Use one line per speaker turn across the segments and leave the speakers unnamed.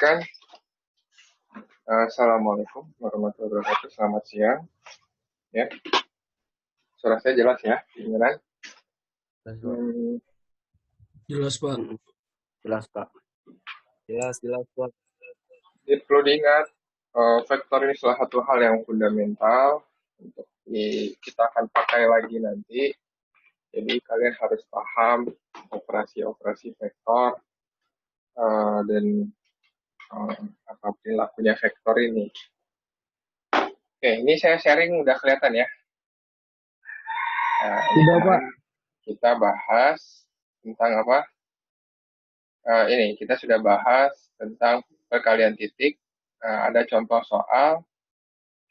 Kan, Assalamualaikum warahmatullahi wabarakatuh. Selamat siang. Ya, suara saya jelas ya, kedengeran.
Jelas, Pak.
Hmm,
Jelas, Pak.
Jelas, Pak. Jelas, Pak.
Jadi perlu diingat, vektor ini salah satu hal yang fundamental untuk kita akan pakai lagi nanti. Jadi kalian harus paham operasi-operasi vektor dan apa perilakunya vektor ini. Oke, ini saya sharing udah kelihatan ya. Ini
Udah, Pak.
kemarin kita bahas tentang apa? Ini kita sudah bahas tentang perkalian titik. Ada contoh soal.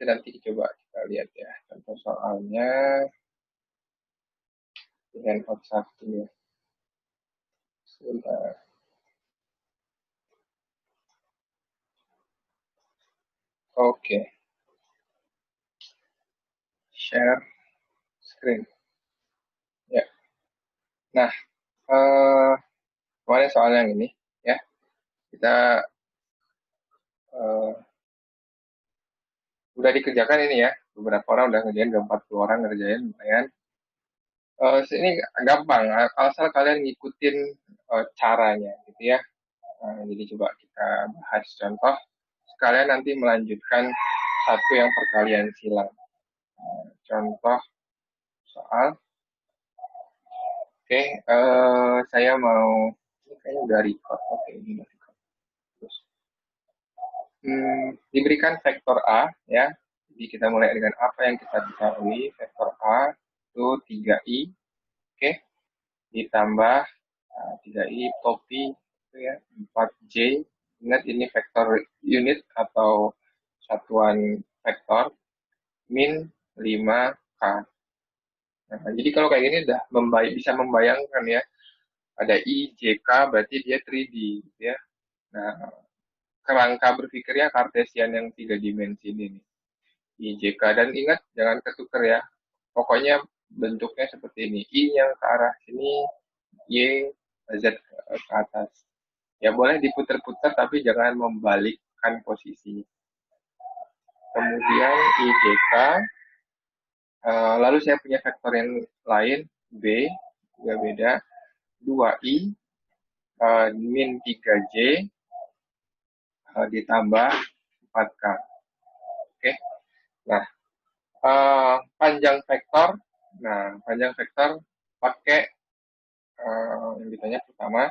Nanti coba kita lihat ya. Contoh soalnya di handphone satu ya. Sebentar. Oke. Share screen. Ya. Nah, kemarin soal yang ini ya. Kita udah dikerjakan ini ya. Beberapa orang udah ngerjain, 40 orang ngerjain lumayan. Ini gampang, asal kalian ngikutin caranya gitu ya. Jadi coba kita bahas contoh. Sekalian nanti melanjutkan satu yang perkalian silang. Contoh soal. Oke, saya mau, ini kayaknya udah record. Oke, ini udah record. Terus, diberikan vektor A ya. Jadi kita mulai dengan apa yang kita ketahui. Vektor A itu 3i. Oke, ditambah 3i topi itu ya 4j. Ingat ini vektor unit atau satuan vektor min 5k. Nah, jadi kalau kayak gini udah bisa membayangkan ya, ada I, J, K berarti dia 3D gitu ya. Nah, kerangka berpikirnya kartesian yang 3 dimensi ini nih. I, J, K, dan ingat jangan ketuker ya. Pokoknya bentuknya seperti ini. I-nya ke arah sini, Y, Z ke atas. Ya boleh diputar-putar tapi jangan membalikkan posisi. Kemudian I, J, K. Lalu saya punya vektor yang lain, B, juga beda. 2i min 3j ditambah 4k. Oke. Nah, panjang vektor. Nah, panjang vektor pakai yang ditanya pertama.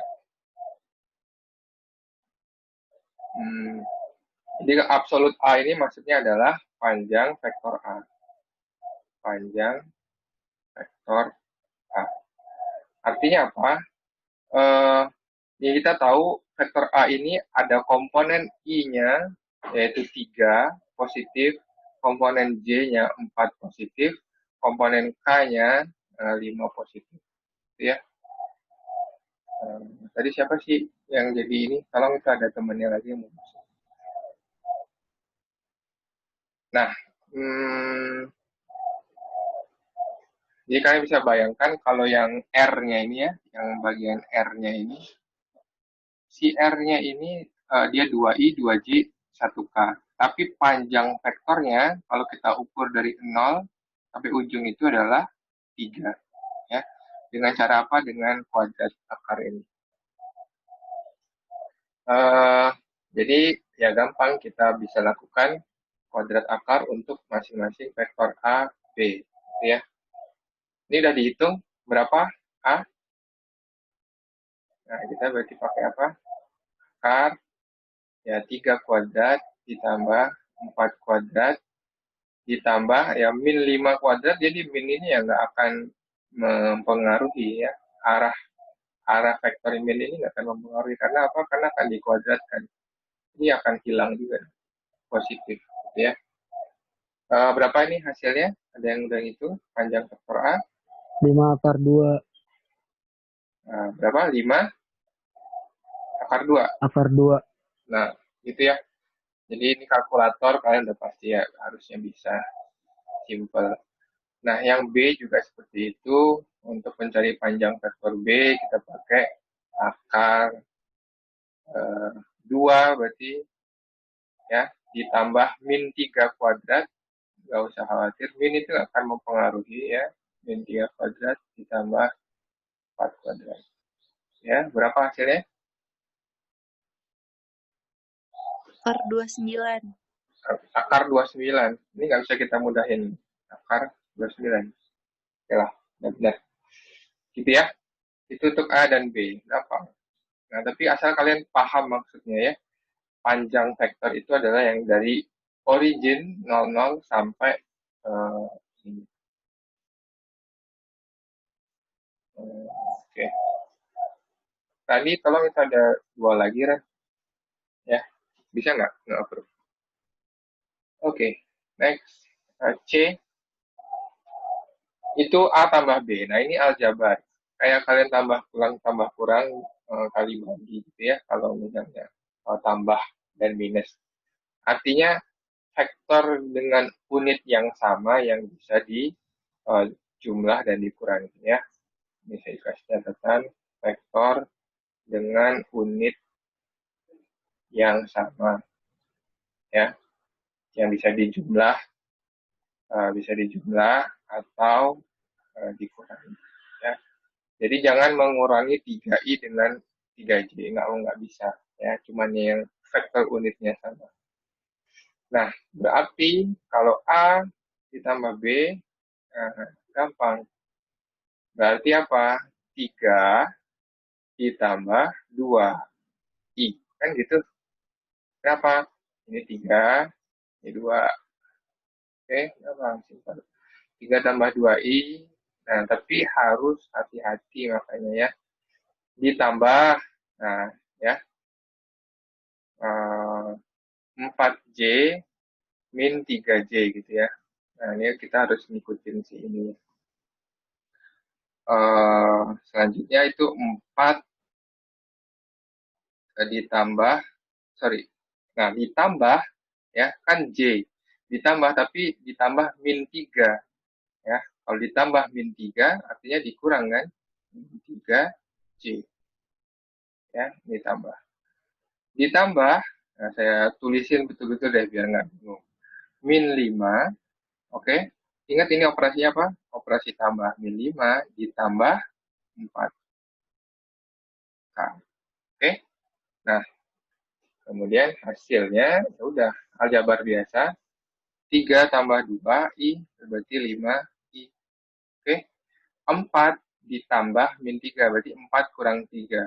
Jadi absolut A ini maksudnya adalah panjang vektor A. Panjang vektor A. Artinya apa? Ya kita tahu vektor A ini ada komponen I-nya yaitu 3 positif, komponen J-nya 4 positif, komponen K-nya 5 positif. Ya. Tadi siapa sih yang jadi ini? Tolong itu ada temannya lagi yang mau masuk. Nah, jadi kalian bisa bayangkan kalau yang R-nya ini ya, yang bagian R-nya ini, si R-nya ini dia 2i, 2j, 1k. Tapi panjang vektornya kalau kita ukur dari 0 sampai ujung itu adalah 3. Ya. Dengan cara apa? Dengan kuadrat akar ini. Jadi ya gampang kita bisa lakukan kuadrat akar untuk masing-masing vektor A, B. Ya. Ini udah dihitung berapa A? Nah, kita berarti pakai apa? Akar ya 3 kuadrat ditambah 4 kuadrat ditambah ya min 5 kuadrat, jadi min ini ya nggak akan mempengaruhi ya arah vektor min ini nggak akan mempengaruhi karena apa? Karena akan dikuadratkan. Ini akan hilang juga positif ya. Berapa ini hasilnya? Ada yang udah itu panjang vektor A?
5 akar 2.
Berapa? 5 akar 2.
Akar 2.
Nah, gitu ya. Jadi ini kalkulator kalian udah pasti ya harusnya bisa simple. Nah, yang B juga seperti itu. Untuk mencari panjang vektor B, kita pakai akar 2 berarti ya, ditambah min 3 kuadrat, nggak usah khawatir, min itu akan mempengaruhi ya, min 3 kuadrat ditambah 4 kuadrat. Ya, berapa hasilnya?
Akar 29.
Akar 29. Ini nggak bisa kita mudahin. Akar 29. Oke lah, benar-benar. Gitu ya. Itu untuk A dan B. Gampang. Nah, tapi asal kalian paham maksudnya ya. Panjang vektor itu adalah yang dari origin 00 sampai ini. Oke. Tadi tolong kita ada 2 lagi, Ren. Ya. Bisa nggak? Nggak approve. Oke. Next. C. Itu A tambah B. Nah, ini aljabar. Kayak kalian tambah kurang, kali bagi gitu ya. Kalau misalnya tambah dan minus. Artinya vektor dengan unit yang sama yang bisa di jumlah dan dikurangi ya. Ini saya kasih catatan vektor dengan unit yang sama ya, yang bisa dijumlah atau dikurangi ya. Jadi jangan mengurangi 3i dengan 3j, nggak bisa ya, cuman yang vektor unitnya sama. Nah, berarti kalau A ditambah B, gampang. Berarti apa? 3 ditambah 2i. Kan gitu. Kenapa? Ini 3, ini 2. Oke, gampang. Simpel. 3 tambah 2i. Nah, tapi harus hati-hati makanya ya. Ditambah, nah ya, 4j min 3j gitu ya. Nah, ini kita harus ngikutin si ini. Selanjutnya itu 4 ditambah, nah ditambah ya, kan j. Ditambah, tapi ditambah min 3 ya. Kalau ditambah min 3 artinya dikurang kan? Min 3j. Ya, ditambah. Ditambah, nah saya tulisin betul-betul deh biar nggak bingung. Min 5, oke. Ingat ini operasinya apa? Operasi tambah. Min 5 ditambah 4K. Oke. Nah, kemudian hasilnya ya udah aljabar biasa. 3 tambah 2i berarti 5i. Oke. 4 ditambah min 3 berarti 4 kurang 3.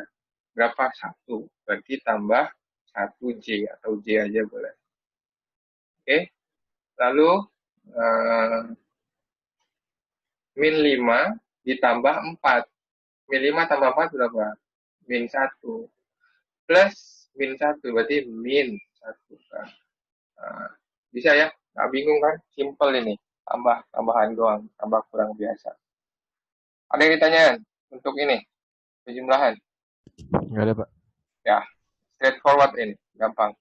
Berapa? 1. Berarti tambah 1j atau j aja boleh. Oke. Lalu min 5 ditambah 4. Min 5 tambah 4 berapa? Min 1. Plus min 1 berarti min 1 kan. Nah, bisa ya? Nggak bingung kan? Simple ini. Tambahan doang. Tambah kurang biasa. Ada yang ditanyakan untuk ini? Penjumlahan?
Nggak ada, Pak.
Ya, straightforward ini. Gampang.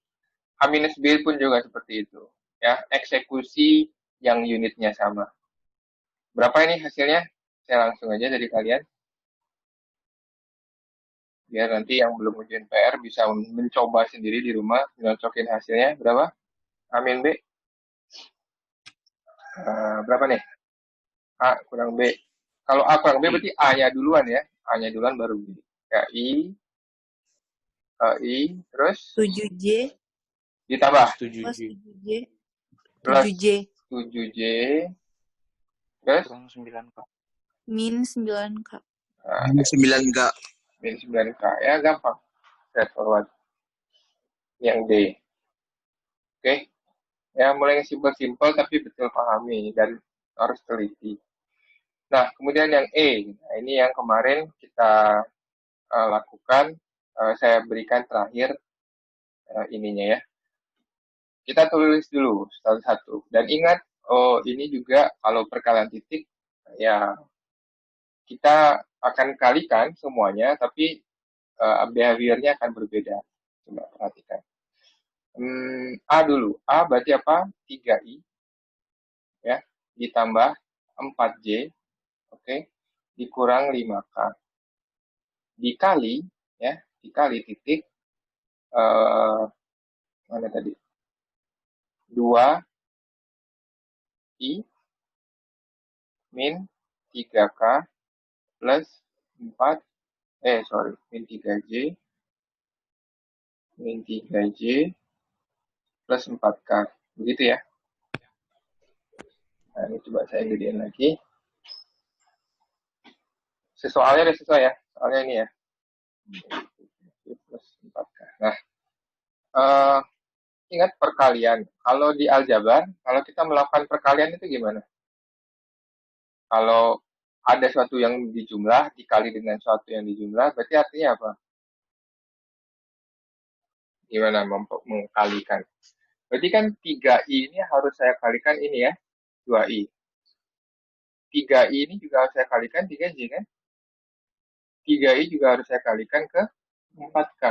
A-B pun juga seperti itu. Ya, eksekusi yang unitnya sama. Berapa ini hasilnya? Saya langsung aja dari kalian. Biar nanti yang belum ujian PR bisa mencoba sendiri di rumah, nyocokin hasilnya. Berapa? A-B. Berapa nih? A kurang B. Kalau A kurang B berarti A-nya duluan ya. A-nya duluan baru B. Ya, I, terus
7J
ditambah.
plus 7J.
Plus
7J
7J. Terus?
Kurang 9K.
min 9K.
Nah,
Min 9K.
min 9K. Ya, gampang. Straightforward. Yang D. Oke. Ya, mulai simpel-simpel tapi betul pahami dan harus teliti. Nah, kemudian yang E. Nah, ini yang kemarin kita lakukan. Saya berikan terakhir ininya ya. Kita tulis dulu satu-satu. Dan ingat, ini juga kalau perkalian titik, ya kita akan kalikan semuanya, tapi behaviornya akan berbeda. Coba perhatikan. A dulu. A berarti apa? 3i. Ya. Ditambah 4j. Oke. Dikurang 5k. Dikali, ya. Dikali titik. mana tadi? 2i min 3k plus 4 min 3j plus 4k. Begitu ya. Nah, ini coba saya gedein lagi. Soalnya ada sesuai ya. Soalnya ini ya. Plus 4k. Nah, ingat perkalian. Kalau di aljabar, kalau kita melakukan perkalian itu gimana? Kalau ada suatu yang dijumlah dikali dengan suatu yang dijumlah, berarti artinya apa? Gimana mengkalikan? Berarti kan 3i ini harus saya kalikan ini ya, 2i. 3i ini juga harus saya kalikan 3j kan? 3i juga harus saya kalikan ke 4k.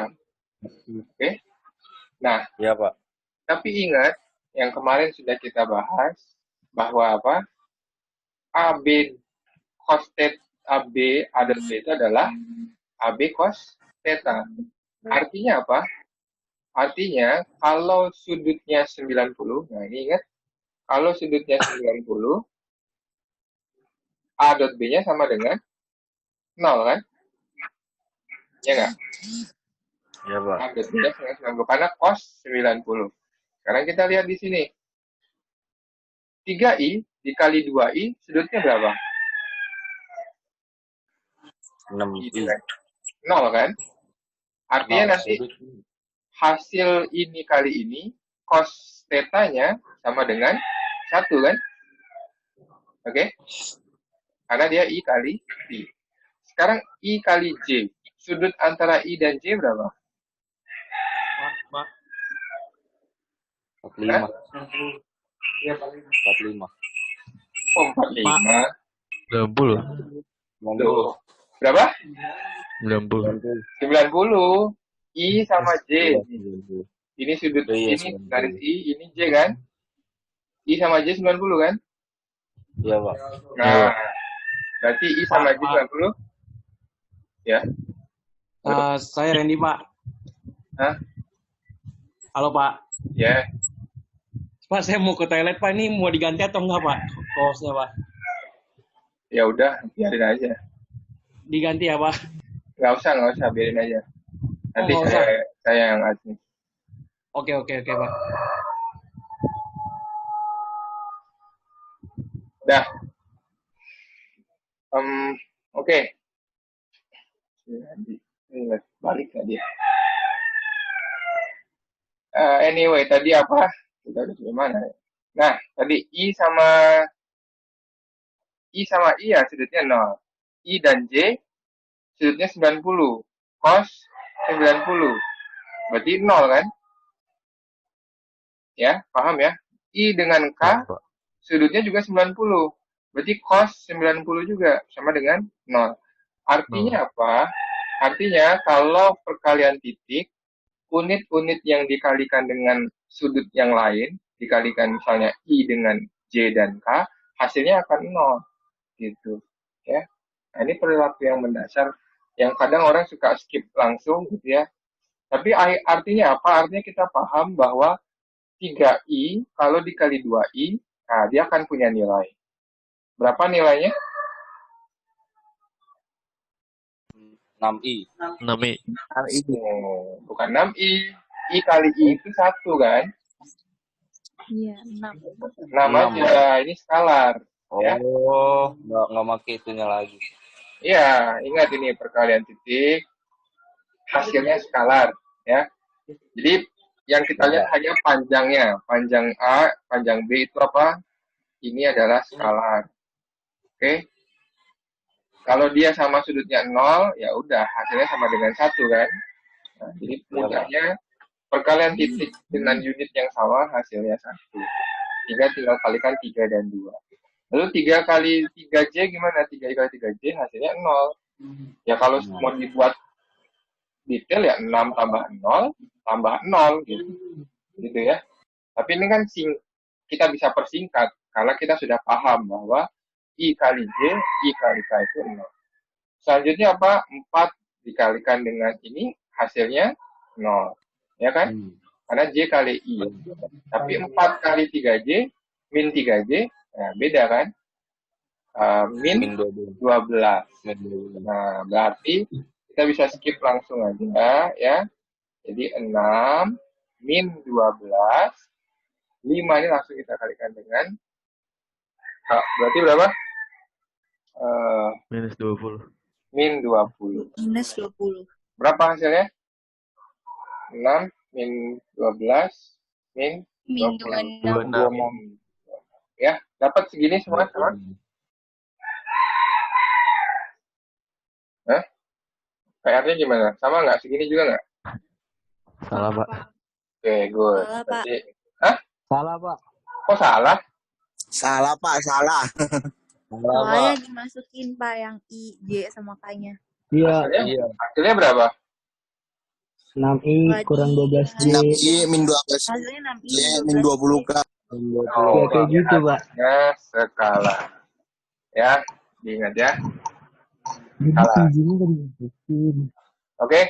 Oke? Nah,
Iya, Pak.
tapi ingat, yang kemarin sudah kita bahas, bahwa apa? AB cos theta, AB ada itu adalah AB cos theta. Artinya apa? Artinya, kalau sudutnya 90, nah ini ingat, kalau sudutnya 90, A dot B-nya sama dengan 0 kan? Ya nggak?
Iya, Pak.
A dot B-nya sama dengan 90, karena cos 90. Sekarang kita lihat di sini. 3i dikali 2i, sudutnya berapa?
6i.
Gitu kan? 0 kan? Artinya nanti hasil ini kali ini, cos theta-nya sama dengan 1 kan? Oke? Karena dia I kali I. Sekarang I kali J. Sudut antara I dan J berapa?
45.
Ya,
45.
oh, 45.
90.
Tuh. Berapa?
90.
90. I sama J.
90.
Ini sudut
Oh, iya,
ini
90.
garis I, ini J kan? I sama J 90 kan?
Iya, Pak.
Nah, berarti I sama J 90. Ya.
Saya Randy, Pak.
Hah?
Halo, Pak.
Ya.
Pak, saya mau ke toilet, Pak. Ini mau diganti atau enggak, Pak? Kaosnya, Pak.
Ya udah, biarin aja.
Diganti ya, Pak?
Nggak usah, biarin aja. Nanti
nggak usah.
saya yang ngasih.
Oke, Pak.
Dah. Oke. Balik tadi. Anyway, tadi apa? Kita udah sampai mana? Nah, tadi I sama I ya, sudutnya 0. I dan J, sudutnya 90. Cos 90. Berarti 0 kan? Ya, paham ya? I dengan K, sudutnya juga 90. Berarti cos 90 juga, sama dengan 0. Artinya apa? Artinya, kalau perkalian titik, unit-unit yang dikalikan dengan sudut yang lain, dikalikan misalnya I dengan J dan K, hasilnya akan 0. Gitu. Ya. Nah, ini perilaku yang mendasar, yang kadang orang suka skip langsung gitu ya. Tapi artinya apa? Artinya kita paham bahwa 3i kalau dikali 2i, nah dia akan punya nilai. Berapa nilainya?
6i.
6i.
Bukan 6i. I kali I itu 1 kan?
Iya, 6.
6 aja, ini skalar. Ya.
Oh, nggak pakai itunya lagi.
Iya, ingat ini perkalian titik, hasilnya skalar. Ya. Jadi yang kita lihat hanya panjangnya. Panjang A, panjang B itu apa? Ini adalah skalar. Oke. Kalau dia sama sudutnya 0, ya udah hasilnya sama dengan 1 kan. Nah, jadi mudahnya perkalian titik dengan unit yang sama hasilnya 1. Tinggal kalikan 3 dan 2. Lalu 3 kali 3J gimana? 3 kali 3J hasilnya 0. Ya kalau mau dibuat detail ya 6 tambah 0 tambah 0 gitu. Gitu ya. Tapi ini kan kita bisa persingkat karena kita sudah paham bahwa I kali J, I kali K itu 0. Selanjutnya apa? 4 dikalikan dengan ini hasilnya 0. ya kan? Karena J kali I. Tapi 4 kali 3J, min 3J, nah beda kan? Min 12. Nah, berarti kita bisa skip langsung aja, ya. Jadi 6 min 12, 5 ini langsung kita kalikan dengan, berarti berapa?
Minus 20.
Min 20.
Minus 20.
Berapa hasilnya? 6 min 12 min
Min
26. Ya, dapat segini semua sama? Hah? PR-nya gimana? Sama nggak? Segini juga nggak?
Salah, Pak.
Oke, good.
Salah, Pak.
Berarti, hah?
Salah, Pak.
Kok salah?
Salah, Pak, salah.
Soalnya dimasukin Pak yang I, J sama K-nya.
Hasilnya berapa?
6i kurang 12j.
6i min 12
Hasilnya 6I
j min 20k.
Ya kayak gitu, Pak.
Ya, skala. Ya, diingat ya. Skala. Oke,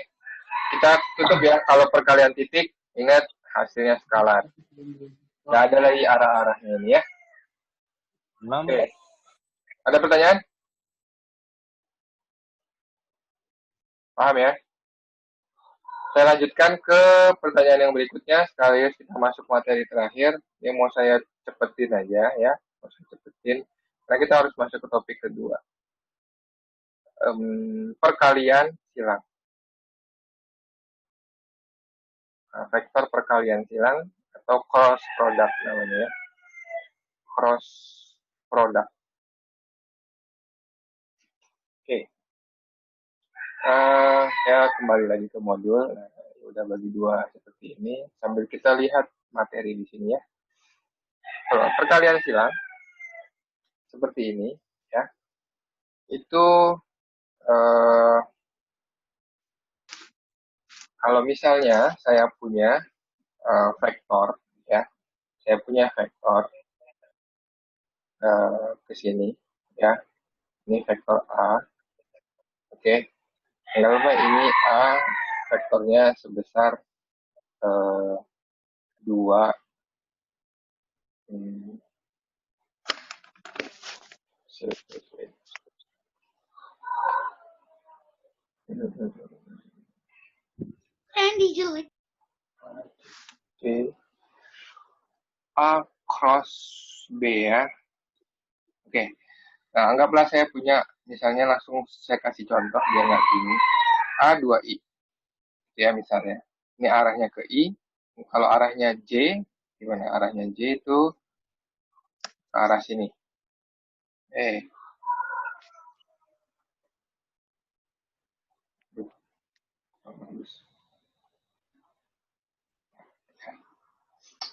kita tutup ya. Kalau perkalian titik, ingat hasilnya skalar. Nggak ada lagi arah-arahnya ini ya. Oke. Ada pertanyaan? Paham ya? Saya lanjutkan ke pertanyaan yang berikutnya. Sekaligus kita masuk materi terakhir. Yang mau saya cepetin aja ya. Mau saya cepetin. Karena kita harus masuk ke topik kedua. Perkalian silang. Nah, vektor perkalian silang atau cross product namanya ya. Cross product. Oke. Ya kembali lagi ke modul. Nah, udah bagi dua seperti ini. Sambil kita lihat materi di sini ya. Kalau perkalian silang seperti ini ya. Itu kalau misalnya saya punya vektor ya. Saya punya vektor ke sini ya. Ini vektor A. Oke. Kalau ini A vektornya sebesar 2
Randy jelek.
Oke. A cross B ya. Oke. Nah, anggaplah saya punya, misalnya langsung saya kasih contoh biar nggak bingung. A 2I. Ya, misalnya. Ini arahnya ke I. Kalau arahnya J, gimana? Arahnya J itu ke arah sini.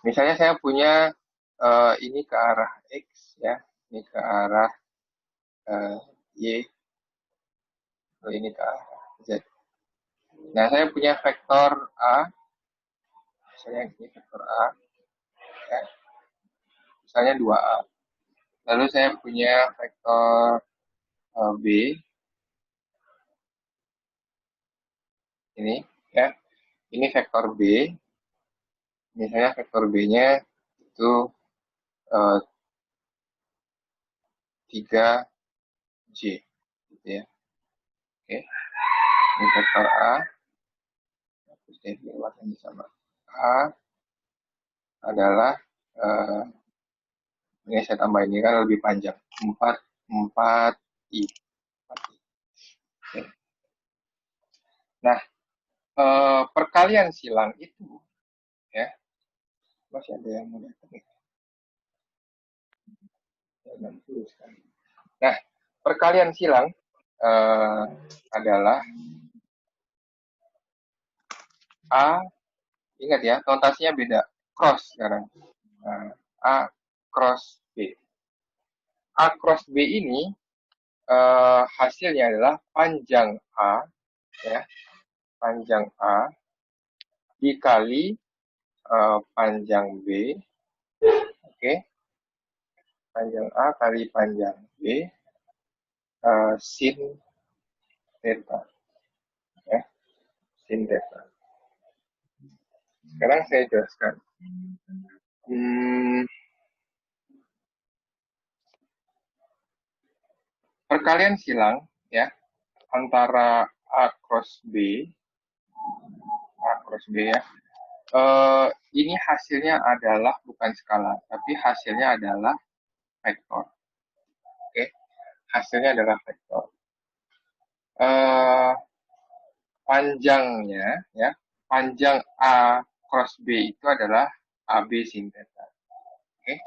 Misalnya saya punya ini ke arah X ya, ini ke arah Y, ini ke arah Z. Nah, saya punya vektor A, misalnya ini vektor A, ya. Misalnya 2A. Lalu saya punya vektor B, ini ya, ini vektor B, misalnya vektor B-nya itu 3J, gitu ya. Oke, ini vektor A, terus warnanya sama. A adalah ini saya tambah ini kan lebih panjang 4I. Oke. Nah, perkalian silang itu ya masih ada yang mau datang ya. Nah, perkalian silang adalah A, ingat ya, notasinya beda, cross sekarang. A cross B. A cross B ini hasilnya adalah panjang A, ya, panjang A dikali panjang B, oke, panjang A kali panjang B, sin theta, ya, sin theta. Sekarang saya jelaskan. Perkalian silang ya antara A cross B ya. Ini hasilnya adalah bukan skalar, tapi hasilnya adalah vektor. Oke, hasilnya adalah vektor. Panjangnya ya, panjang A cross B itu adalah AB sin theta. Oke,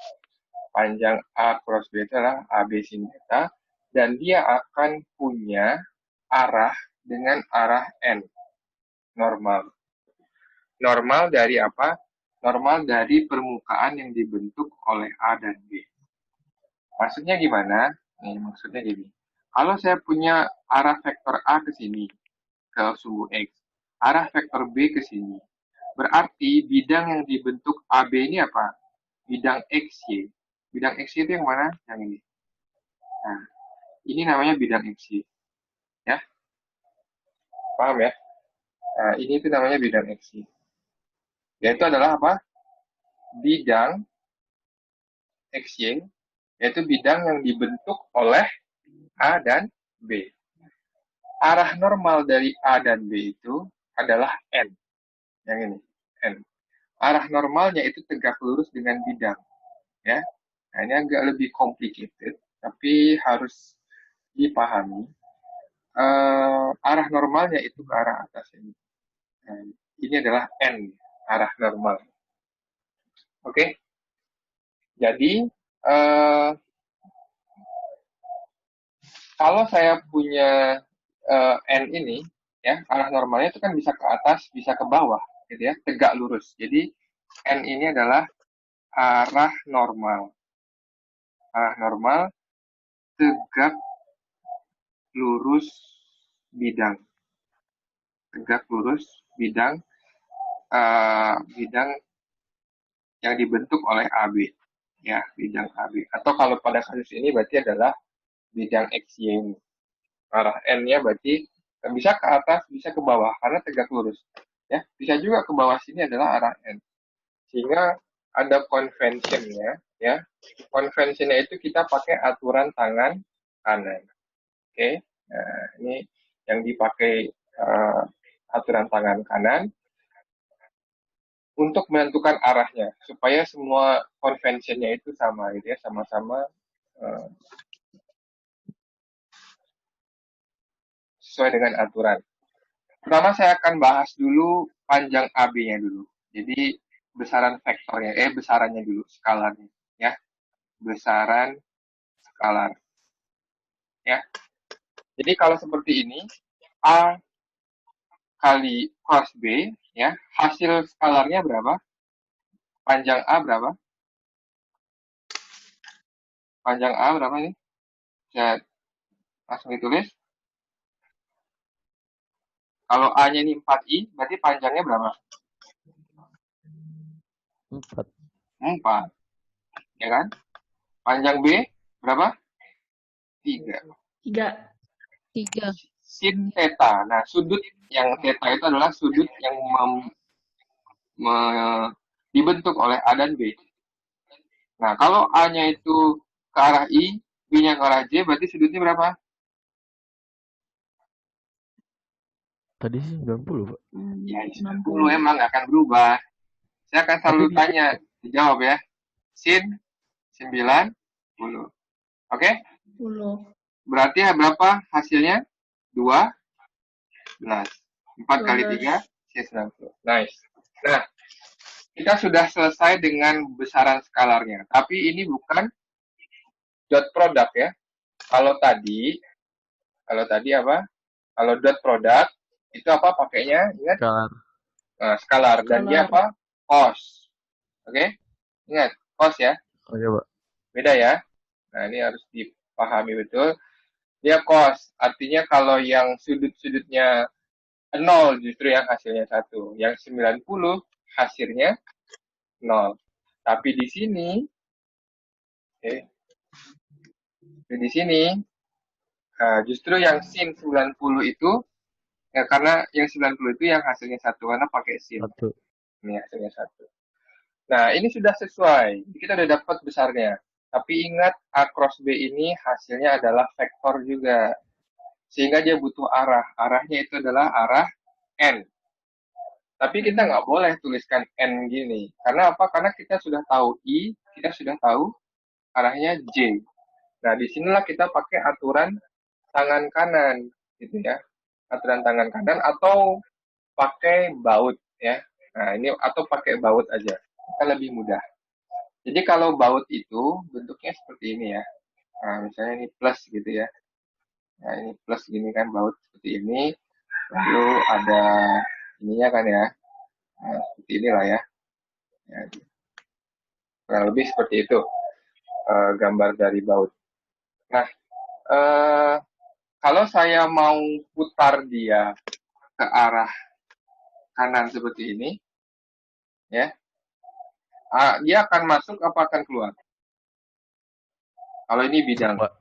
panjang A cross B itu adalah AB sin theta, dan dia akan punya arah dengan arah N, normal. Normal dari apa? Normal dari permukaan yang dibentuk oleh A dan B. Maksudnya gimana? Nih, maksudnya gini. Kalau saya punya arah vektor A ke sini, ke sumbu X, arah vektor B ke sini, berarti bidang yang dibentuk AB ini apa? Bidang XY. Bidang XY itu yang mana? Yang ini. Nah, ini namanya bidang XY. Ya? Paham ya? Nah, ini itu namanya bidang XY. Yaitu adalah apa? Bidang XY, yaitu bidang yang dibentuk oleh A dan B. Arah normal dari A dan B itu adalah N. Yang ini, N. Arah normalnya itu tegak lurus dengan bidang. Ya. Nah, ini agak lebih complicated, tapi harus dipahami. Arah normalnya itu ke arah atas ini. Nah, ini adalah N, arah normal. Oke? Jadi, kalau saya punya N ini, ya, arah normalnya itu kan bisa ke atas, bisa ke bawah, gitu ya, tegak lurus. Jadi, N ini adalah arah normal. Arah normal, tegak lurus bidang. Tegak lurus bidang, bidang yang dibentuk oleh AB. Ya, bidang AB. Atau kalau pada kasus ini berarti adalah bidang XY ini. Arah N-nya berarti bisa ke atas, bisa ke bawah, karena tegak lurus. Ya, bisa juga ke bawah sini adalah arah N. Sehingga ada convention-nya, ya. Convention-nya itu kita pakai aturan tangan kanan. Oke, nah, ini yang dipakai aturan tangan kanan untuk menentukan arahnya, supaya semua convention-nya itu sama, gitu ya, sama-sama sesuai dengan aturan. Pertama saya akan bahas dulu panjang AB-nya dulu. Jadi besaran vektornya, besarannya dulu, skalarnya, ya. Besaran skalar. Ya. Jadi kalau seperti ini, A kali cos B, ya, hasil skalarnya berapa? Panjang A berapa? Panjang A berapa nih? Saya langsung ditulis. Kalau A-nya ini 4I, berarti panjangnya berapa?
4.
4. Ya kan? Panjang B berapa? 3.
3.
Sin theta. Nah, sudut yang theta itu adalah sudut yang dibentuk oleh A dan B. Nah, kalau A-nya itu ke arah I, B-nya ke arah J, berarti sudutnya berapa?
Tadi sih 90, Pak.
Ya, 90 emang nggak akan berubah. Saya akan selalu tanya, dijawab ya. Sin 90. Oke?
10.
Berarti berapa hasilnya? 12. 4 kali 3, sin 90. Nice. Nah, kita sudah selesai dengan besaran skalarnya. Tapi ini bukan dot product ya. Kalau tadi apa? Kalau dot product, itu apa pakainya? Ingat?
Skalar.
Nah, skalar. Dan dia apa? Cos. Oke? Ingat, cos ya.
Oh iya, Pak.
Beda ya. Nah, ini harus dipahami betul. Dia cos. Artinya kalau yang sudut-sudutnya 0 justru yang hasilnya 1. Yang 90 hasilnya 0. Tapi di sini, justru yang sin 90 itu, ya karena yang 90 itu yang hasilnya 1, karena pakai sin.
1.
Ini hasilnya 1. Nah, ini sudah sesuai. Kita udah dapat besarnya. Tapi ingat, A cross B ini hasilnya adalah vektor juga. Sehingga dia butuh arah. Arahnya itu adalah arah N. Tapi kita nggak boleh tuliskan N gini. Karena apa? Karena kita sudah tahu I, kita sudah tahu arahnya J. Nah, disinilah kita pakai aturan tangan kanan, gitu ya. Aturan tangan kanan atau pakai baut, ya. Nah, ini atau pakai baut aja. Kita lebih mudah. Jadi kalau baut itu bentuknya seperti ini ya. Nah, misalnya ini plus gitu ya. Nah, ini plus gini kan baut seperti ini. Lalu ada ininya kan ya. Nah, seperti inilah ya. Ya, kurang lebih seperti itu gambar dari baut. Nah, kalau saya mau putar dia ke arah kanan seperti ini, ya, dia akan masuk apa akan keluar? Kalau ini bidang,
Pak.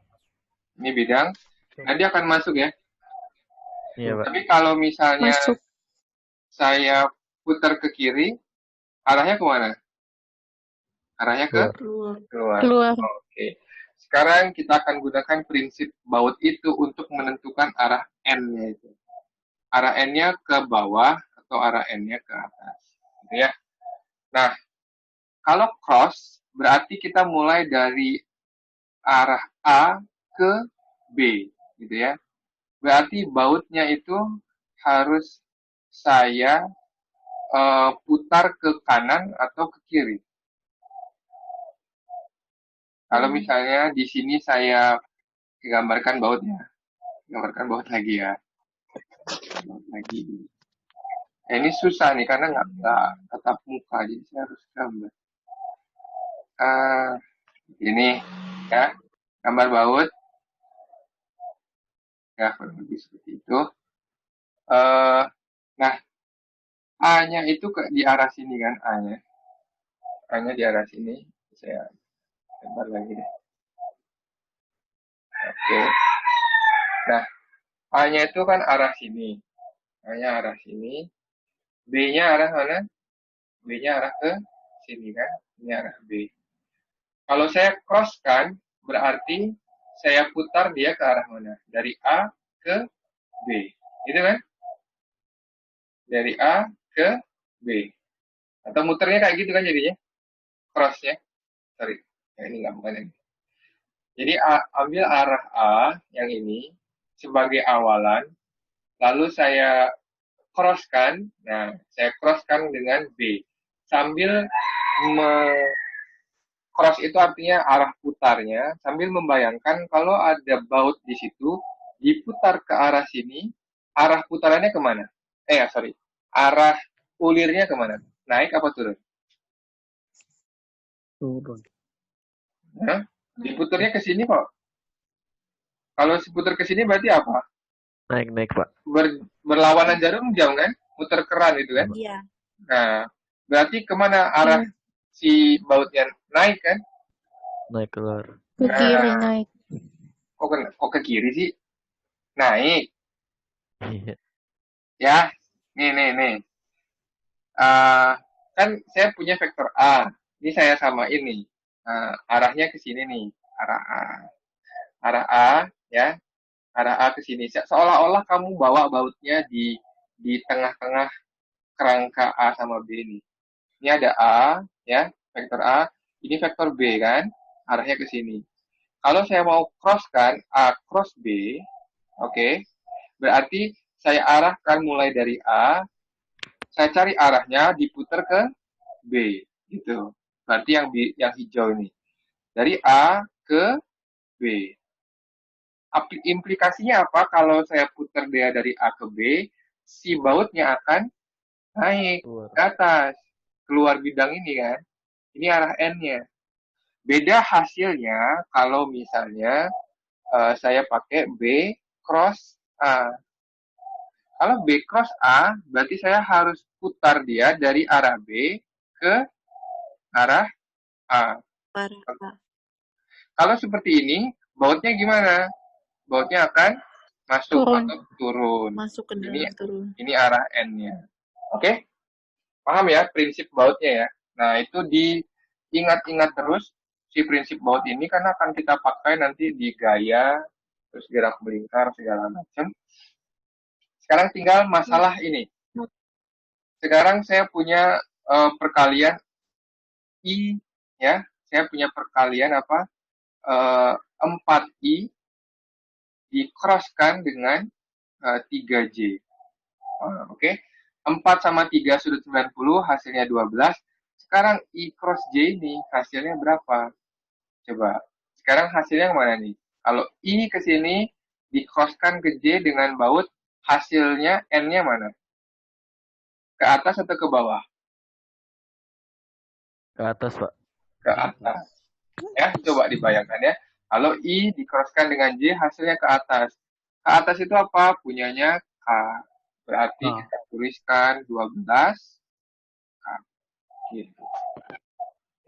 ini bidang, nah dia akan masuk ya.
Iya, Pak.
Tapi kalau misalnya
Masuk.
saya putar ke kiri, arahnya kemana? Arahnya ke
Keluar.
keluar.
Keluar.
Oke. Sekarang kita akan gunakan prinsip baut itu untuk menentukan arah N-nya itu. Arah N-nya ke bawah atau arah N-nya ke atas. Gitu ya. Nah, kalau cross berarti kita mulai dari arah A ke B, gitu ya. Berarti bautnya itu harus saya putar ke kanan atau ke kiri. Kalau misalnya di sini saya gambarkan bautnya, gambarkan baut lagi ya, baut lagi. Ya, ini susah nih karena nggak tatap muka, jadi saya harus gambar. Ini ya, gambar baut. Ya, kurang lebih seperti itu. Nah, A-nya itu di arah sini kan, A-nya. A-nya di arah sini. Saya gambar lagi deh. Oke. Nah, A-nya itu kan arah sini. A-nya arah sini. B-nya arah mana? B-nya arah ke sini kan. Ini arah B. Kalau saya cross-kan, berarti saya putar dia ke arah mana? Dari A ke B. Gitu kan? Dari A ke B. Atau muternya kayak gitu kan jadinya? Cross-nya. Sorry. Ya, ini nggak bukan ini. Jadi ambil arah A yang ini sebagai awalan, lalu saya crosskan. Nah, saya crosskan dengan B sambil cross itu artinya arah putarnya, sambil membayangkan kalau ada baut di situ diputar ke arah sini, arah putarannya kemana? Sorry, arah ulirnya kemana? Naik apa turun?
Turun.
Nah, diputarnya ke sini kok. Kalau diputar ke sini berarti apa?
Naik, Pak.
Berlawanan jarum jam kan? Muter keran itu kan?
Iya.
Nah, berarti kemana arah si bautnya naik kan?
Naik keluar.
Ke kiri naik.
Kok ke kiri sih? Naik.
Iya.
Ya, nih. Kan saya punya vektor A. Ini saya sama ini. Arahnya ke sini nih. Arah A. Arah A, ya. Arah A ke sini. Seolah-olah kamu bawa bautnya di tengah-tengah kerangka A sama B ini. Ini ada A, ya. Vektor A. Ini vektor B kan. Arahnya ke sini. Kalau saya mau cross kan, A cross B, oke. Berarti saya arahkan mulai dari A, saya cari arahnya diputar ke B, gitu. Berarti yang hijau ini. Dari A ke B. Implikasinya apa? Kalau saya putar dia dari A ke B, si bautnya akan naik ke atas. Keluar bidang ini kan. Ini arah N-nya. Beda hasilnya kalau misalnya saya pakai B cross A. Kalau B cross A, berarti saya harus putar dia dari arah B ke arah A. Kalau seperti ini, bautnya gimana? Bautnya akan masuk
Turun.
atau turun.
Masuk ke dalam turun.
Ini arah N-nya. Oke? Paham ya prinsip bautnya ya? Nah, itu diingat-ingat terus si prinsip baut ini karena akan kita pakai nanti di gaya, terus gerak melingkar segala macam. Sekarang tinggal masalah ini. Sekarang saya punya perkalian I ya. Saya punya perkalian apa? 4I di-crosskan dengan 3J. Oke. 4 sama 3 sudut 90 hasilnya 12. Sekarang I cross J ini hasilnya berapa? Coba. Sekarang hasilnya mana nih? Kalau I ke sini di-crosskan ke J dengan baut, hasilnya N-nya mana? Ke atas atau ke bawah?
Ke atas, Pak.
Ke atas. Ya, coba dibayangkan ya. Kalau I di-crosskan dengan J, hasilnya ke atas. Ke atas itu apa? Punyanya K. Berarti kita tuliskan 12 K. Gitu.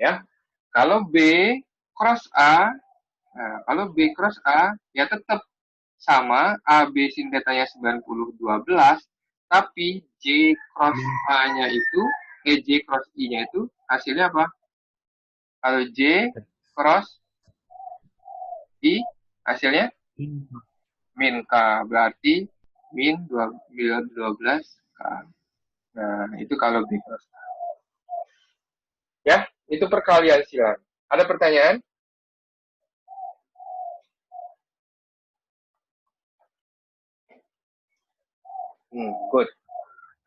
Ya. Kalau B cross A, nah, kalau B cross A, ya tetap sama, AB sin datanya 90, 12, tapi J cross A-nya itu, J cross I-nya itu, hasilnya apa? Kalau J cross I, hasilnya min K, berarti min 12 K. Nah, itu kalau B cross A. Ya, itu perkalian silang. Ada pertanyaan? Good.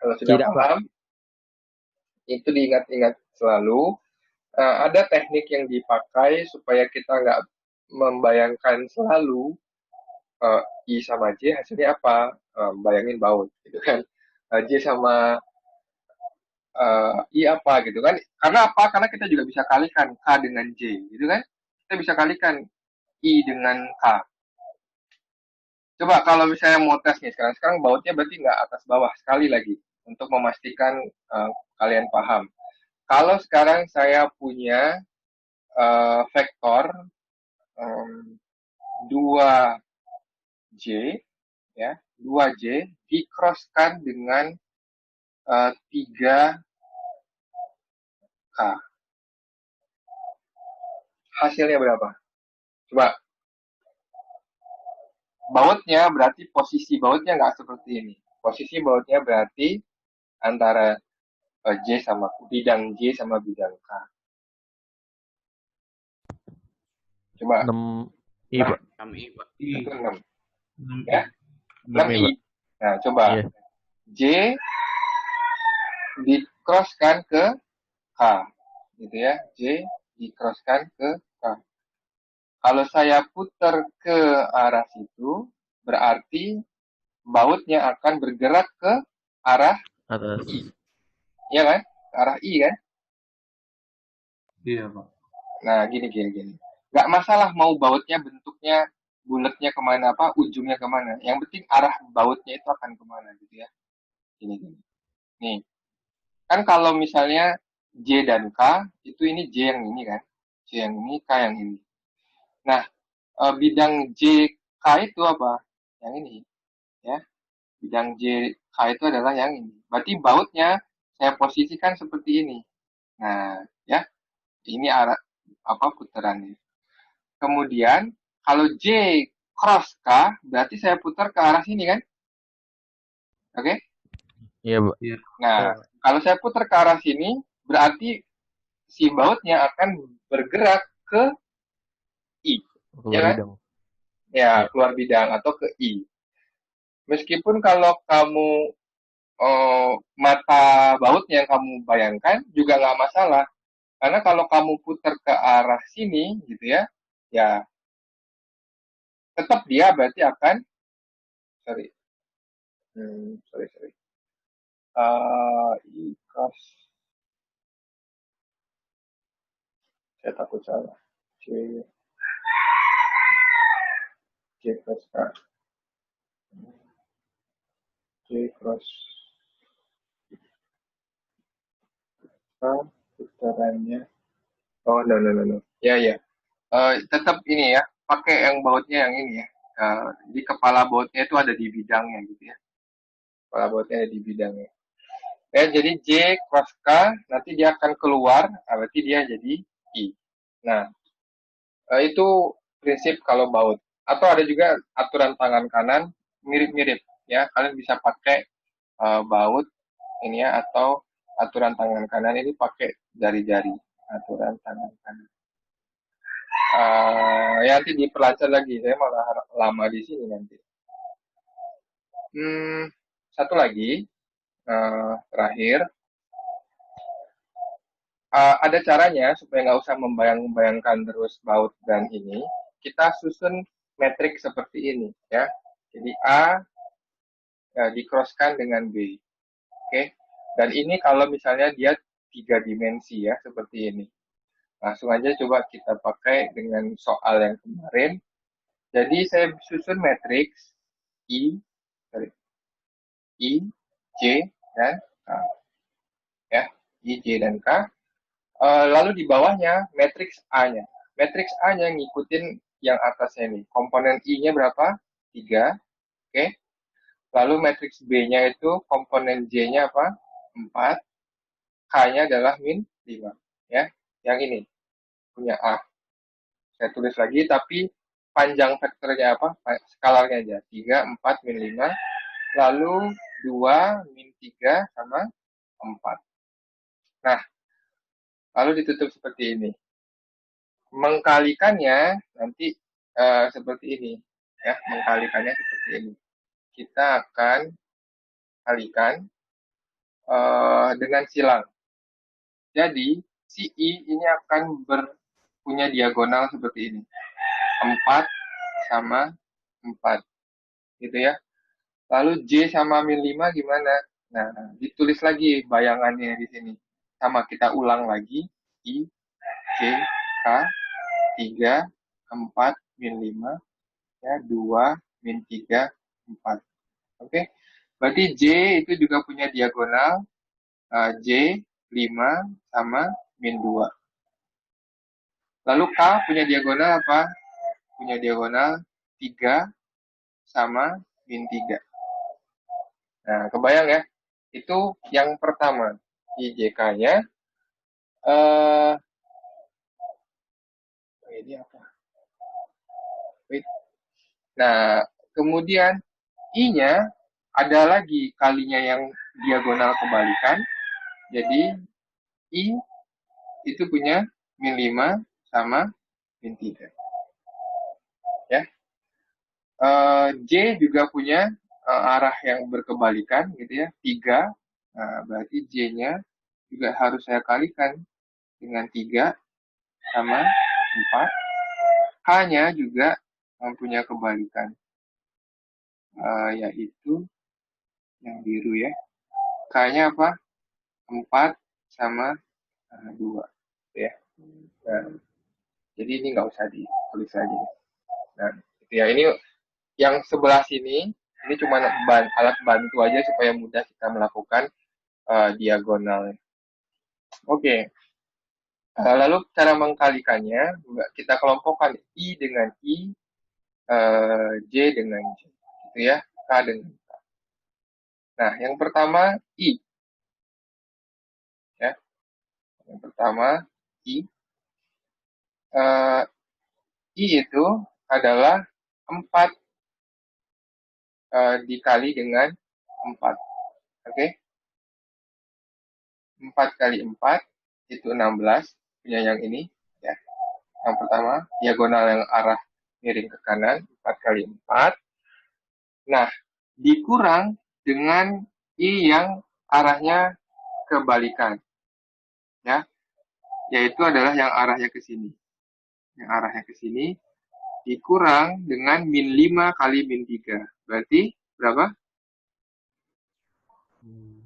Kalau sudah
Tidak,
paham, itu diingat-ingat selalu. Ada teknik yang dipakai supaya kita nggak membayangkan selalu I sama J hasilnya apa. Bayangin baut, gitu kan. J sama I apa, gitu kan. Karena apa? Karena kita juga bisa kalikan K dengan J, gitu kan. Kita bisa kalikan I dengan K. Coba kalau misalnya mau tes nih sekarang bautnya berarti nggak atas bawah, sekali lagi untuk memastikan kalian paham. Kalau sekarang saya punya vektor 2J ya, 2J di-crosskan dengan 3K. Hasilnya berapa? Coba. Bautnya berarti posisi bautnya nggak seperti ini. Posisi bautnya berarti antara J sama bidang J sama bidang K. Coba.
6I, Pak.
6I, Pak.
Itu 6. Ya.
6I,
6I.
Pak.
Nah, coba.
Iya.
J di-crosskan ke K. Gitu ya. J di-crosskan ke K. Kalau saya putar ke arah situ, berarti bautnya akan bergerak ke arah
Atas.
I. Iya kan? Ke arah I kan?
Iya, Pak.
Nah, gini. Nggak masalah mau bautnya bentuknya bulatnya kemana apa, ujungnya kemana. Yang penting arah bautnya itu akan kemana gitu ya. Gini. Nih, kan kalau misalnya J dan K, itu ini J yang ini kan. J yang ini, K yang ini. Nah, bidang J K itu apa? Yang ini. Ya. Bidang J K itu adalah yang ini. Berarti bautnya saya posisikan seperti ini. Nah, ya. Ini arah apa putarannya. Kemudian kalau J cross K, berarti saya putar ke arah sini kan? Oke?
Iya, Pak.
Nah, kalau saya putar ke arah sini, berarti si bautnya akan bergerak ke I. Ya kan?
Bidang.
Ya, keluar bidang atau ke I. Meskipun kalau kamu mata bautnya yang kamu bayangkan juga nggak masalah. Karena kalau kamu putar ke arah sini gitu ya, ya tetap dia berarti akan sorry. Cross. Saya takut salah. J cross K. J cross K putarannya. Oh, no. Ya. Tetap ini ya, pakai yang bautnya yang ini ya. Di kepala bautnya itu ada di bidangnya gitu ya. Kepala bautnya ada di bidangnya. Ya, jadi J cross K, nanti dia akan keluar, berarti dia jadi I. Nah, itu prinsip kalau baut. Atau ada juga aturan tangan kanan, mirip-mirip. Ya, kalian bisa pakai baut ini ya, atau aturan tangan kanan ini pakai jari-jari. Aturan tangan kanan. Ya nanti diperlancar lagi, saya malah lama di sini nanti. Satu lagi, terakhir, ada caranya supaya nggak usah membayang-bayangkan terus baut dan ini, kita susun metrik seperti ini ya. Jadi A di-crosskan dengan B, oke? Dan ini kalau misalnya dia 3 dimensi ya, seperti ini. Langsung aja coba kita pakai dengan soal yang kemarin. Jadi saya susun matriks I, J, dan K. Ya, I, J, dan K. Lalu di bawahnya matriks A-nya. Matriks A-nya ngikutin yang atasnya nih. Komponen I-nya berapa? 3. Oke. Lalu matriks B-nya itu komponen J-nya apa? 4. K-nya adalah min 5. Ya, yang ini punya A. Saya tulis lagi, tapi panjang vektornya apa? Skalarnya aja. 3, 4, min 5. Lalu 2, min 3, sama 4. Nah, lalu ditutup seperti ini. Mengkalikannya nanti seperti ini. Ya, mengkalikannya seperti ini. Kita akan kalikan dengan silang. Jadi, si I ini akan punya diagonal seperti ini. 4 sama 4. Gitu ya. Lalu J sama min 5 gimana? Nah, ditulis lagi bayangannya di sini. Sama kita ulang lagi. I, J, K, 3, 4, min 5. Ya, 2, min 3, 4. Oke. Berarti J itu juga punya diagonal. J, 5, sama min 2. Lalu K punya diagonal apa? Punya diagonal 3 sama min 3. Nah, kebayang ya? Itu yang pertama. IJK-nya. Ini apa? Nah, kemudian I-nya ada lagi kalinya yang diagonal kebalikan. Jadi, I itu punya min 5 sama min 3. Ya. J juga punya arah yang berkebalikan gitu ya, 3. Nah, berarti J-nya juga harus saya kalikan dengan 3 sama 4. K-nya juga mempunyai kebalikan, yaitu yang biru ya. K-nya apa? 4 sama 2 ya. Nah, jadi ini nggak usah ditulis lagi. Nah, gitu ya. Ini yang sebelah sini, ini cuma alat bantu aja supaya mudah kita melakukan diagonal. Oke. Lalu cara mengkalikannya, kita kelompokkan I dengan I, J dengan J. Gitu ya, K dengan K. Nah, yang pertama I. Ya. Yang pertama I. I itu adalah 4 dikali dengan 4. Oke. 4 kali 4 itu 16. Punya yang ini. Ya. Yang pertama, diagonal yang arah miring ke kanan. 4 kali 4. Nah, dikurang dengan I yang arahnya kebalikan. Ya. Yaitu adalah yang arahnya ke sini. Yang arahnya ke sini dikurang dengan min 5 kali min 3. Berarti berapa?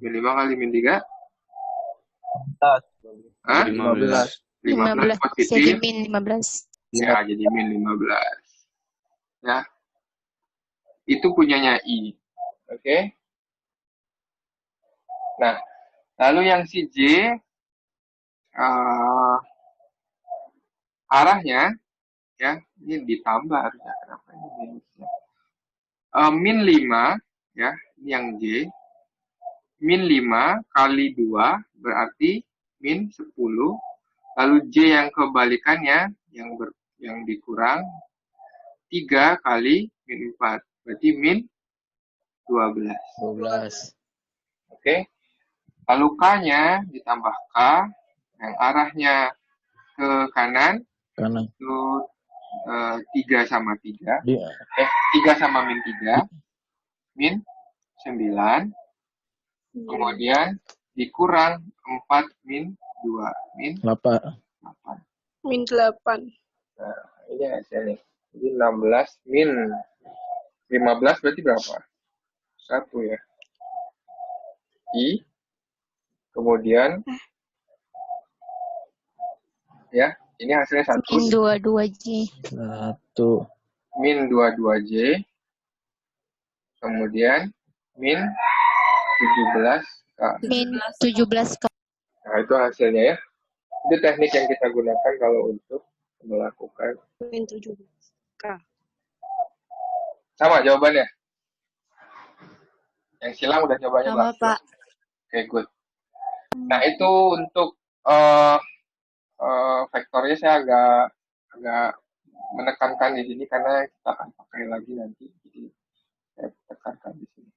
Min 5 kali min 3?
15.
15
Jadi
positif.
min 15.
Ya, jadi min 15. Ya. Itu punyanya I. Oke. Nah, lalu yang si J, arahnya, ya, ini ditambah harusnya. Kenapa ini minusnya? Min 5, ya, ini yang J. min 5 kali 2 berarti min 10. Lalu J yang kebalikannya, yang dikurang, 3 kali min 4. Berarti min 12.
12.
Oke. Lalu K-nya ditambah K, yang arahnya ke kanan,
Kanan.
itu 3 sama 3.
Dia
3 sama min 3. Min 9. Kemudian dikurang 4 min 2. Min
8.
8.
Min 8.
Nah, ini hasilnya. Jadi 16 min 15 berarti berapa? 1 ya. I. Kemudian ya, ini hasilnya 1.
Min 22J.
1.
Min 22J. Kemudian min 17K.
Min 17K.
Nah, itu hasilnya ya. Itu teknik yang kita gunakan kalau untuk melakukan.
Min 17K.
Sama jawabannya. Yang silang udah coba-nyoba.
Sama, Pak.
Oke, good. Nah, itu untuk vektornya saya agak menekankan di sini karena kita akan pakai lagi nanti. Jadi saya tekankan di sini.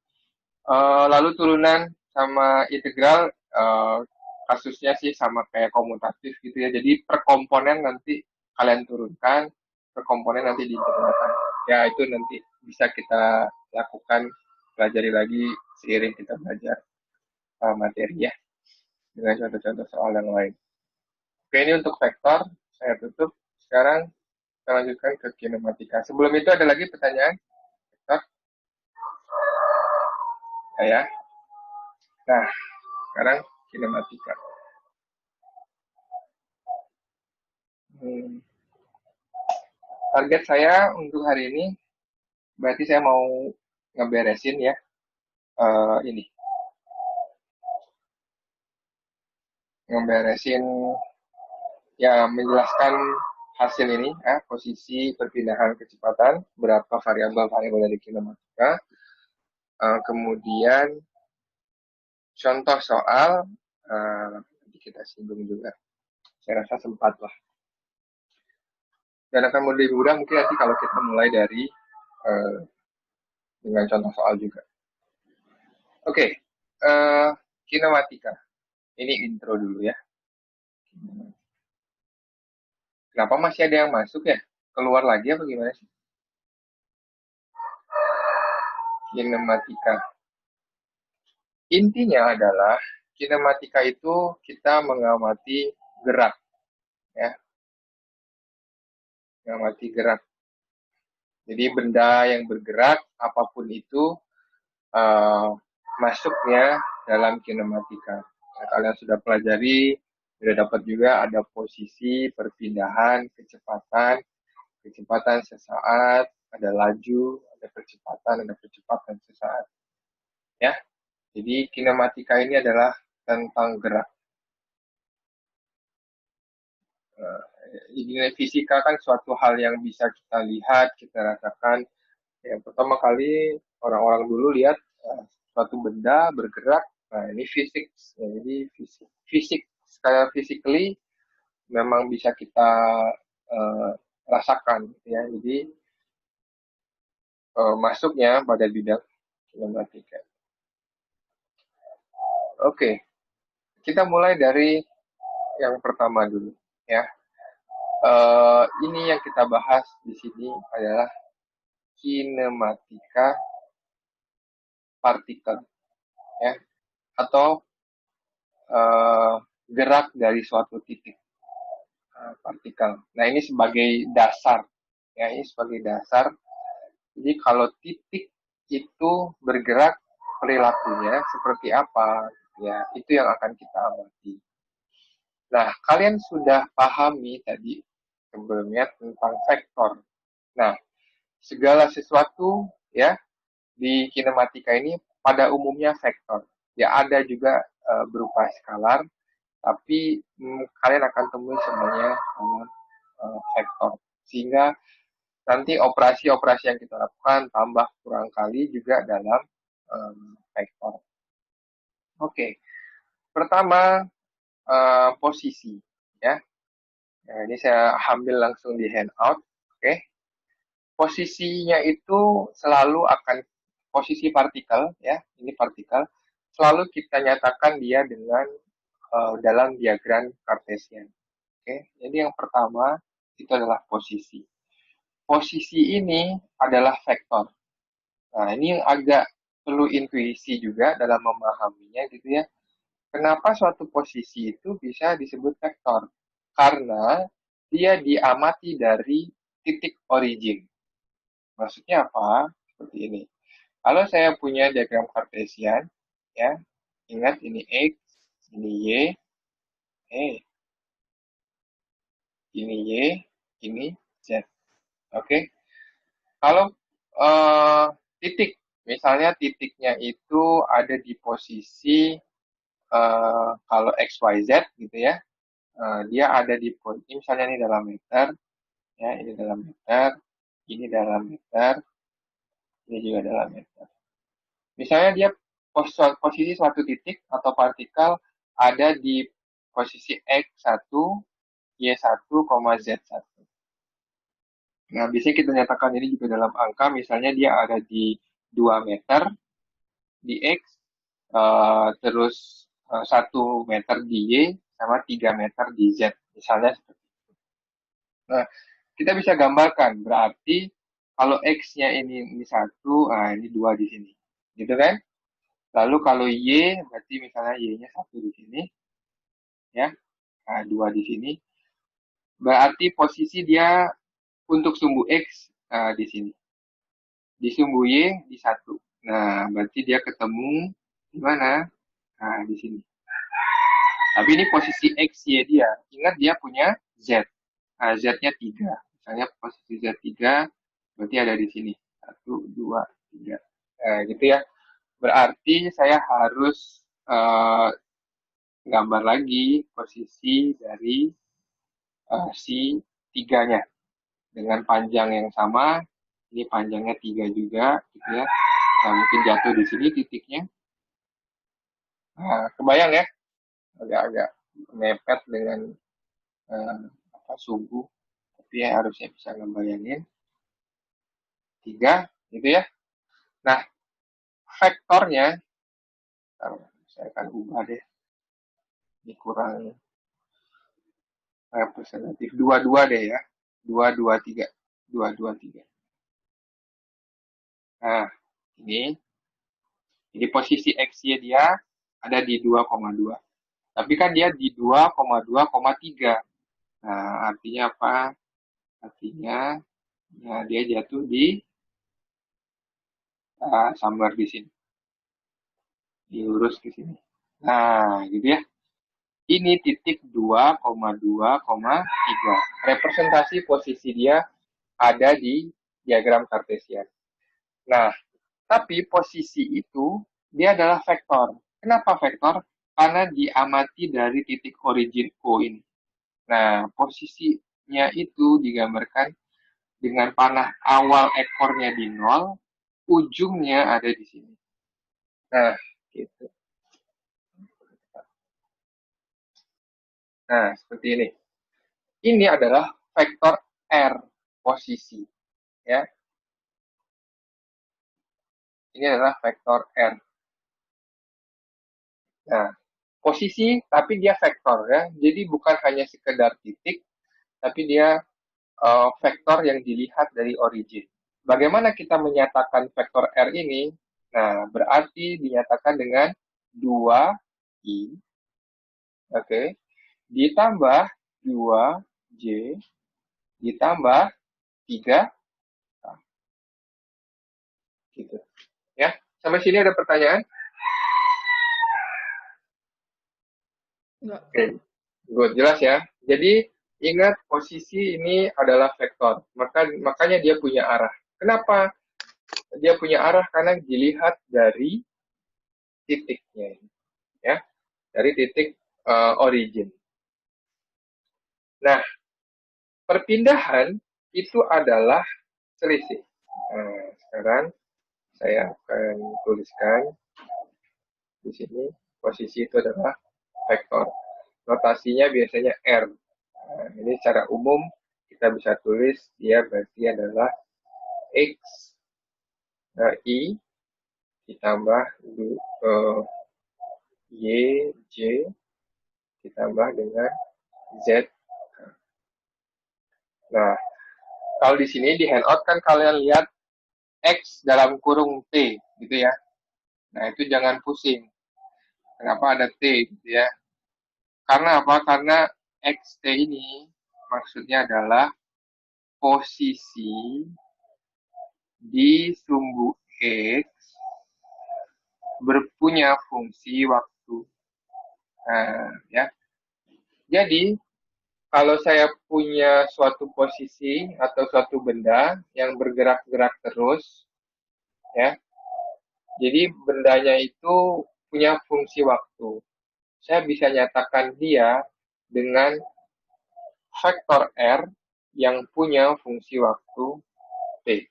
Lalu turunan sama integral kasusnya sih sama kayak komutatif gitu ya. Jadi per komponen nanti kalian turunkan, per komponen nanti diintegralkan. Ya itu nanti bisa kita lakukan, pelajari lagi seiring kita belajar materi ya, dengan contoh-contoh soal yang lain. Oke, ini untuk vektor saya tutup. Sekarang kita lanjutkan ke kinematika. Sebelum itu ada lagi pertanyaan? Vektor? Ya. Nah, sekarang kinematika. Target saya untuk hari ini, berarti saya mau ngeberesin ya, ini. Ngeberesin, ya menjelaskan hasil ini, posisi perpindahan kecepatan, berapa variabel dari kinematika, kemudian contoh soal, nanti kita singgung juga. Saya rasa sempat lah. Dan akan lebih mudah mungkin nanti kalau kita mulai dari dengan contoh soal juga. Oke, kinematika. Ini intro dulu ya. Kenapa masih ada yang masuk ya? Keluar lagi apa gimana sih? Kinematika. Intinya adalah kinematika itu kita mengamati gerak, ya. Mengamati gerak. Jadi benda yang bergerak apapun itu masuknya dalam kinematika. Nah, kalian sudah pelajari, sudah dapat juga ada posisi perpindahan kecepatan sesaat, ada laju, ada kecepatan sesaat. Ya. Jadi kinematika ini adalah tentang gerak. Fisika kan suatu hal yang bisa kita lihat, kita rasakan. Yang pertama kali orang-orang dulu lihat suatu benda bergerak. Nah, ini fisik. Ya, jadi fisik secara physically memang bisa kita rasakan, ya. Jadi masuknya pada bidang kinematika. Oke, kita mulai dari yang pertama dulu, ya. Ini yang kita bahas di sini adalah kinematika partikel, ya, atau gerak dari suatu titik partikel. Nah, ini sebagai dasar, ya, ini sebagai dasar. Jadi kalau titik itu bergerak, perilakunya seperti apa, ya, itu yang akan kita amati. Nah, kalian sudah pahami tadi sebelumnya tentang vektor. Nah, segala sesuatu ya di kinematika ini pada umumnya vektor. Ya ada juga berupa skalar, tapi kalian akan temui semuanya dalam vektor. Sehingga nanti operasi-operasi yang kita lakukan tambah kurang kali juga dalam vektor. Oke. Pertama, posisi. Ya. Nah, ini saya ambil langsung di handout. Oke. Posisinya itu selalu akan posisi partikel, ya. Ini partikel. Selalu kita nyatakan dia dengan dalam diagram Cartesian. Oke. Jadi yang pertama itu adalah posisi. Posisi ini adalah vektor. Nah, ini yang agak perlu intuisi juga dalam memahaminya gitu ya. Kenapa suatu posisi itu bisa disebut vektor? Karena dia diamati dari titik origin. Maksudnya apa? Seperti ini. Kalau saya punya diagram Cartesian, ya, ingat ini X, ini Y, ini Y, ini Z. Oke. Kalau titik, misalnya titiknya itu ada di posisi kalau X, Y, Z gitu ya, dia ada di posisi, misalnya ini dalam meter, ya, ini dalam meter, ini dalam meter, ini juga dalam meter. Misalnya dia posisi suatu titik atau partikel ada di posisi X1, Y1, Z1. Nah, biasanya kita nyatakan ini juga dalam angka, misalnya dia ada di 2 meter di X, terus 1 meter di Y, sama 3 meter di Z, misalnya seperti itu. Nah, kita bisa gambarkan, berarti kalau X-nya ini 1, nah ini 2 di sini, gitu kan? Lalu kalau Y, berarti misalnya Y-nya 1 di sini, ya, nah 2 di sini, berarti posisi dia untuk sumbu X di sini. Di sumbu Y di 1. Nah, berarti dia ketemu di mana? Nah, di sini. Tapi ini posisi X, Y dia. Ingat dia punya Z. Nah, Z-nya 3. Misalnya posisi Z3, berarti ada di sini. 1, 2, 3. Nah, gitu ya. Berarti saya harus gambar lagi posisi dari si 3-nya. Dengan panjang yang sama, ini panjangnya 3 juga, gitu ya. Nah, mungkin jatuh di sini titiknya. Nah, kebayang ya? Agak-agak mepet dengan subuh. Tapi ya harusnya bisa ngebayangin. 3, gitu ya. Nah, vektornya, saya akan ubah deh. Ini kurang representatif. 2, deh ya. 2, 2, 3. 2, 2, 3. Nah, ini posisi X-nya dia ada di 2,2. Tapi kan dia di 2,2,3. Nah, artinya apa? Artinya ya, dia jatuh di somewhere di sini. Diurus ke sini. Nah, gitu ya. Ini titik 2,2,3. Representasi posisi dia ada di diagram Cartesian. Nah, tapi posisi itu dia adalah vektor. Kenapa vektor? Karena diamati dari titik origin O ini. Nah, posisinya itu digambarkan dengan panah awal ekornya di 0, ujungnya ada di sini. Nah, gitu. Nah, seperti ini. Ini adalah vektor R, posisi. Ya. Ini adalah vektor R. Nah, posisi tapi dia vektor ya. Jadi bukan hanya sekedar titik, tapi dia vektor yang dilihat dari origin. Bagaimana kita menyatakan vektor R ini? Nah, berarti dinyatakan dengan 2i, oke, ditambah 2j, ditambah 3, gitu. Ya, sampai sini ada pertanyaan?
Enggak.
Oke, good, jelas ya. Jadi ingat posisi ini adalah vektor, makanya dia punya arah. Kenapa dia punya arah? Karena dilihat dari titiknya, ya, dari titik origin. Nah, perpindahan itu adalah selisih. Nah, sekarang saya akan tuliskan di sini posisi itu adalah vektor. Notasinya biasanya R. Nah, ini secara umum kita bisa tulis dia berarti adalah X I ditambah Y, J ditambah dengan Z. Nah, kalau di sini di handout kan kalian lihat X dalam kurung T gitu ya. Nah, itu jangan pusing. Kenapa ada T gitu ya? Karena apa? Karena XT ini maksudnya adalah posisi di sumbu X berpunya fungsi waktu. Nah, ya. Jadi, kalau saya punya suatu posisi atau suatu benda yang bergerak-gerak terus, ya. Jadi, bendanya itu punya fungsi waktu. Saya bisa nyatakan dia dengan vektor R yang punya fungsi waktu T.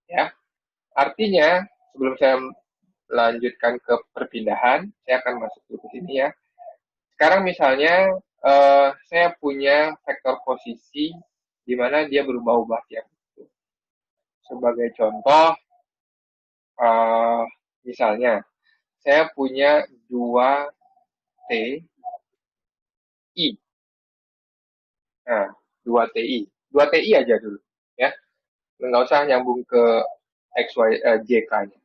Ya. Artinya, sebelum saya lanjutkan ke perpindahan, saya akan masuk ke sini ya. Sekarang misalnya saya punya vektor posisi di mana dia berubah-ubah tiap waktu. Sebagai contoh, misalnya saya punya 2T I. Nah, 2TI. 2TI aja dulu ya. Nggak usah nyambung ke JK-nya.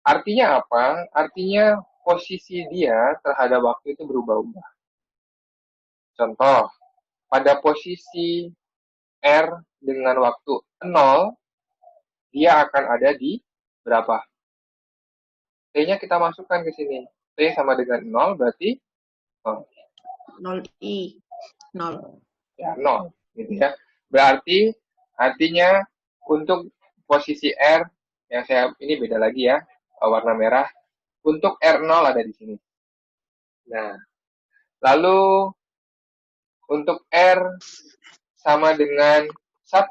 Artinya apa? Artinya posisi dia terhadap waktu itu berubah-ubah. Contoh, pada posisi R dengan waktu 0, dia akan ada di berapa? T-nya kita masukkan ke sini. T sama dengan 0 berarti
0i 0.
Ya, 0. Gitu ya. Berarti artinya untuk posisi R, yang saya ini beda lagi ya, warna merah. Untuk R0 ada di sini. Nah, lalu untuk R sama dengan 1,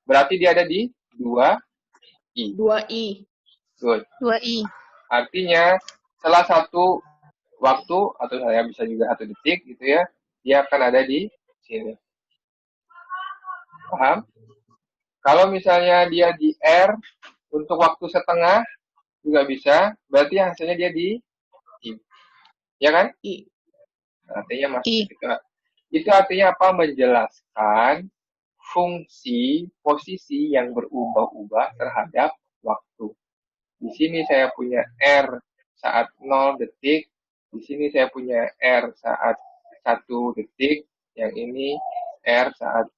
berarti dia ada di 2I.
2i.
Good.
2i.
Artinya, salah satu waktu, atau saya bisa juga 1 detik gitu ya, dia akan ada di sini. Paham? Kalau misalnya dia di R, untuk waktu setengah, juga bisa, berarti hasilnya dia di I. Ya kan?
I.
Artinya masuk itu artinya apa? Menjelaskan fungsi posisi yang berubah-ubah terhadap waktu. Di sini saya punya R saat 0 detik, di sini saya punya R saat 1 detik, yang ini R saat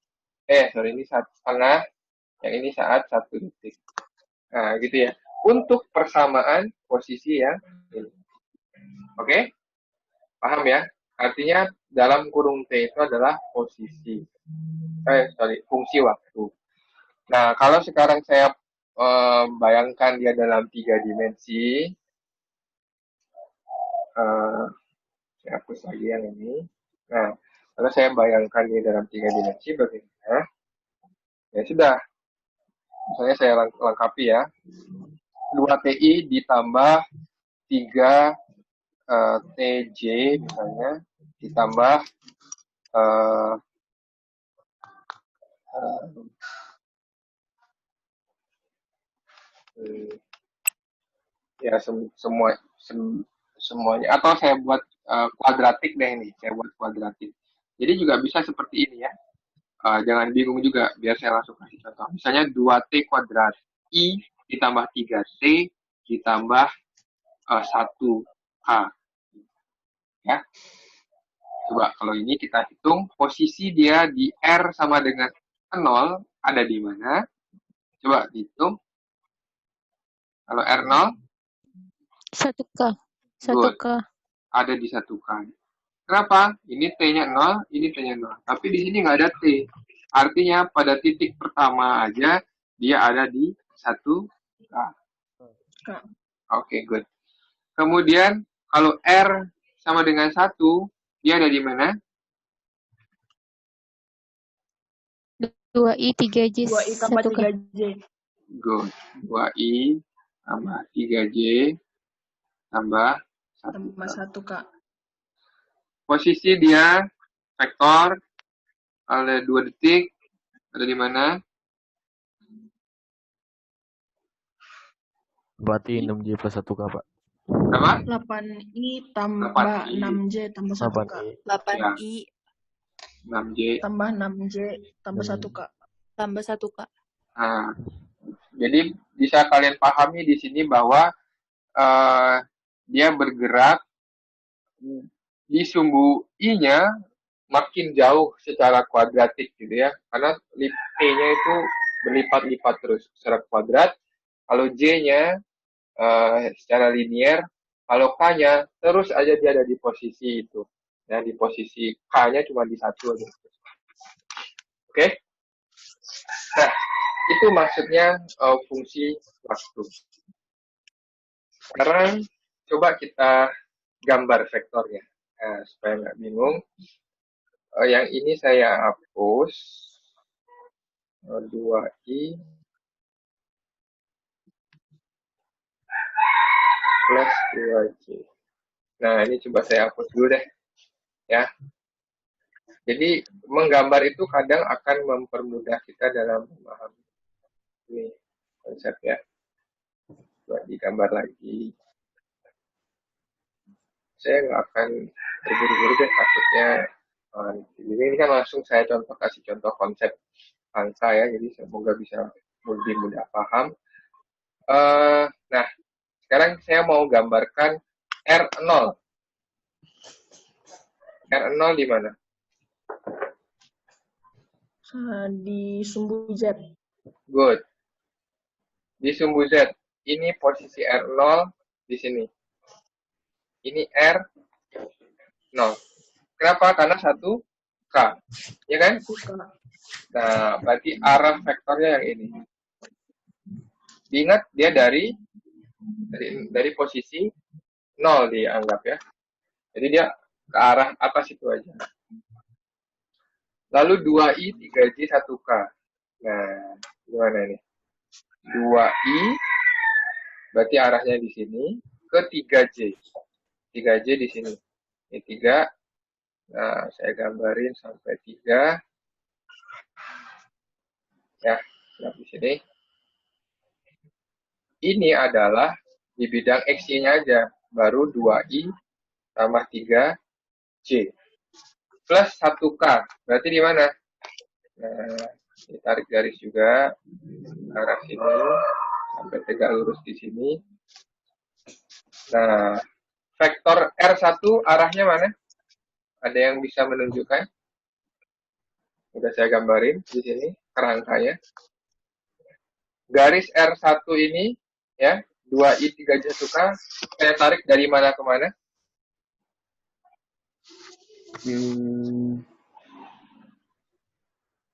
ini saat setengah, yang ini saat 1 detik. Nah, gitu ya. Untuk persamaan posisi yang ini. Oke? Paham ya? Artinya dalam kurung T itu adalah posisi. Fungsi waktu. Nah, kalau sekarang saya bayangkan dia dalam 3 dimensi, saya hapus lagi yang ini. Nah, kalau saya bayangkan dia dalam 3 dimensi, bagaimana? Ya sudah. Misalnya saya lengkapi ya. 2TI ditambah 3 TJ misalnya, ditambah ya semuanya, atau saya buat kuadratik deh ini, saya buat kuadratik. Jadi juga bisa seperti ini ya. Jangan bingung juga, biar saya langsung kasih contoh. Misalnya 2T kuadrat I ditambah 3T ditambah 1H. Ya. Coba kalau ini kita hitung, posisi dia di R sama dengan 0 ada di mana? Coba hitung. Kalau R0?
1K. 1K.
Ada di 1K. Kenapa? Ini T-nya 0, ini T-nya 0. Tapi di sini nggak ada T. Artinya pada titik pertama aja dia ada di 1K. Oke, good. Kemudian kalau R sama dengan 1, dia ada di mana?
2i 3j
2i tambah 3j.
Good. 2i tambah 3j tambah 1K.
Tambah 1K.
Posisi dia vektor ada 2 detik, ada di mana?
Berarti 6J plus 1K, Pak.
Berapa?
8I tambah
8I.
6J tambah 1K.
8i
6J.
Tambah 6J tambah 1K.
tambah 1K.
Nah, jadi bisa kalian pahami di sini bahwa dia bergerak di sumbu I-nya makin jauh secara kuadratik gitu ya. Karena P-nya itu berlipat-lipat terus secara kuadrat. Kalau J-nya secara linier, kalau K-nya terus aja dia ada di posisi itu. Ya, di posisi K-nya cuma di satu aja. Oke? Nah, itu maksudnya fungsi waktu. Sekarang coba kita gambar vektornya. Nah, supaya nggak bingung. Yang ini saya hapus. 2i plus 2j. Nah, ini coba saya hapus dulu deh. Ya. Jadi, menggambar itu kadang akan mempermudah kita dalam memahami ini konsep ya. Coba digambar lagi. Saya nggak akan terburu-buru deh, takutnya. Ini kan langsung saya kasih contoh konsep angka ya, jadi semoga bisa lebih mudah paham. Nah, sekarang saya mau gambarkan R0. R0 di mana?
Di sumbu Z.
Good. Di sumbu Z. Ini posisi R0 di sini. Ini R0. Kenapa? Karena 1K. Ya kan?
1K.
Nah, berarti arah vektornya yang ini. Diingat dia dari posisi 0 dianggap ya. Jadi dia ke arah atas itu aja. Lalu 2i, 3j, 1k. Nah, gimana ini? 2i berarti arahnya di sini ke 3j. 3j di sini. Ini 3. Nah, saya gambarin sampai 3. Ya, di sini. Ini adalah di bidang x-nya aja. Baru 2i tambah 3j. Plus 1k. Berarti di mana? Nah, ditarik garis juga arah sini sampai tegak lurus di sini. Nah, vektor R1 arahnya mana? Ada yang bisa menunjukkan? Udah saya gambarin di sini kerangkanya. Garis R1 ini ya, 2i 3j 1k saya tarik dari mana ke mana?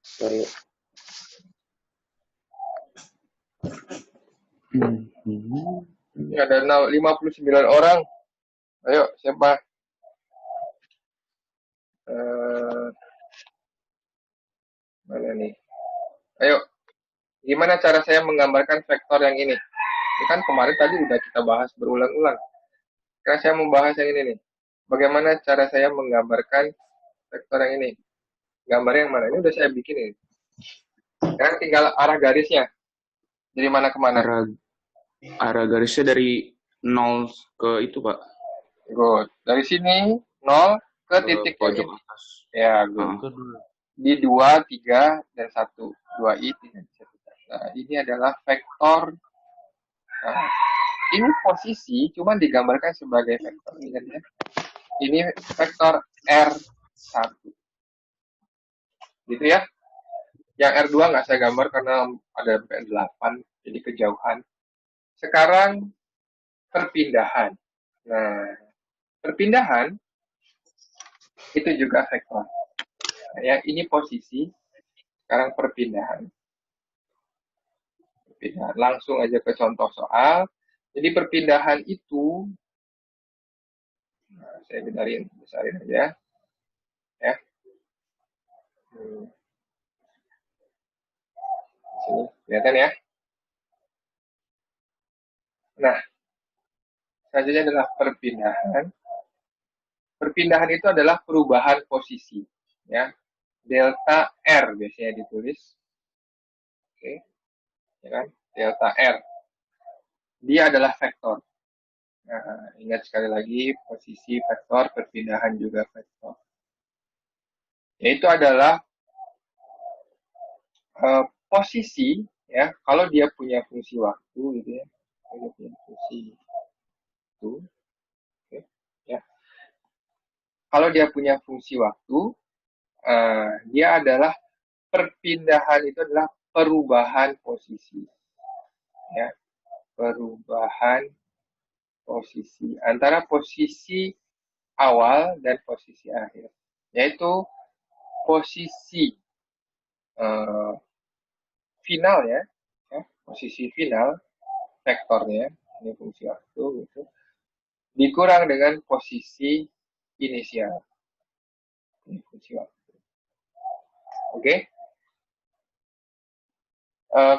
Sorry. Ini ada 59 orang. Ayo, siapa? Mana nih? Ayo, gimana cara saya menggambarkan vektor yang ini? Ini kan kemarin tadi udah kita bahas berulang-ulang. Sekarang saya membahas yang ini nih. Bagaimana cara saya menggambarkan vektor yang ini? Gambar yang mana? Ini udah saya bikin ini. Sekarang tinggal arah garisnya. Dari mana ke mana?
Arah garisnya dari 0 ke itu, Pak.
Good. Dari sini 0 ke titik
pojok
ini.
atas.
Ya, good. Di 2, 3, dan 1. 2i, 3, 1. Nah, ini adalah vektor. Nah, ini posisi cuma digambarkan sebagai vektor. Ingat ya. Ini vektor R1. Gitu ya. Yang R2 nggak saya gambar karena ada P8, jadi kejauhan. Sekarang perpindahan. Nah, perpindahan itu juga vektor. Nah, ya, ini posisi. Sekarang perpindahan. Langsung aja ke contoh soal. Jadi perpindahan itu, nah, saya besarin aja. Ya. Sini, kelihatan ya. Nah, Selanjutnya adalah perpindahan. Perpindahan itu adalah perubahan posisi, ya. Delta R biasanya ditulis. Oke, ya kan? Delta R. Dia adalah vektor. Nah, ingat sekali lagi, posisi vektor, perpindahan juga vektor. Yaitu adalah posisi, ya, kalau dia punya fungsi waktu, gitu ya. Kalau dia punya fungsi waktu, oke, ya. Kalau dia punya fungsi waktu, dia adalah perpindahan itu adalah perubahan posisi, ya, perubahan posisi antara posisi awal dan posisi akhir, yaitu posisi final, ya, posisi final vektornya, ini fungsi waktu gitu, dikurang dengan posisi inisial, ini fungsi waktu. Oke.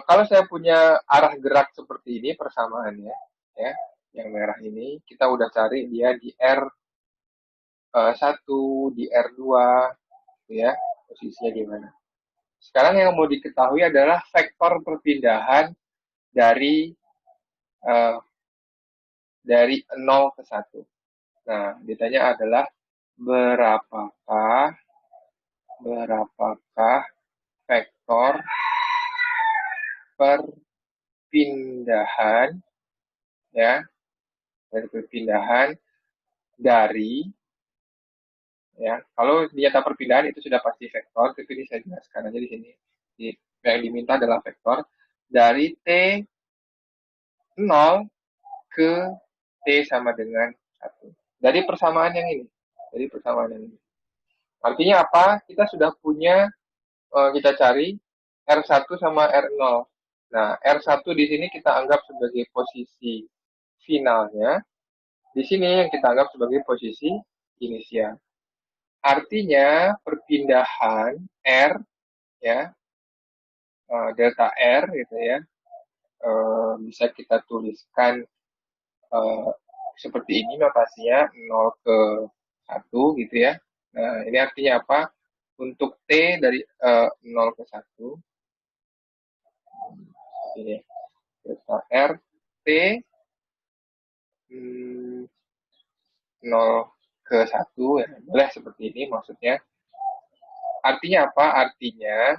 Kalau saya punya arah gerak seperti ini persamaannya, ya, yang merah ini, kita udah cari dia di R1, di R2, gitu ya, posisinya di mana. Sekarang yang mau diketahui adalah vektor perpindahan dari 0 ke 1. Nah, ditanya adalah berapakah vektor perpindahan, ya, dari perpindahan dari, ya, kalau nyata perpindahan itu sudah pasti vektor, tapi ini saya jelaskan aja di sini. Yang diminta adalah vektor dari T0 ke T sama dengan 1. Dari persamaan yang ini. Artinya apa? Kita sudah punya, kita cari R1 sama R0. Nah, R1 di sini kita anggap sebagai posisi finalnya. Di sini yang kita anggap sebagai posisi inisial. Artinya perpindahan R, ya, delta R gitu ya, bisa kita tuliskan seperti ini notasinya 0 ke 1 gitu ya. Nah, ini artinya apa? Untuk T dari 0 ke 1, ini delta R T 0 ke 1, ya, boleh seperti ini maksudnya. Artinya apa? Artinya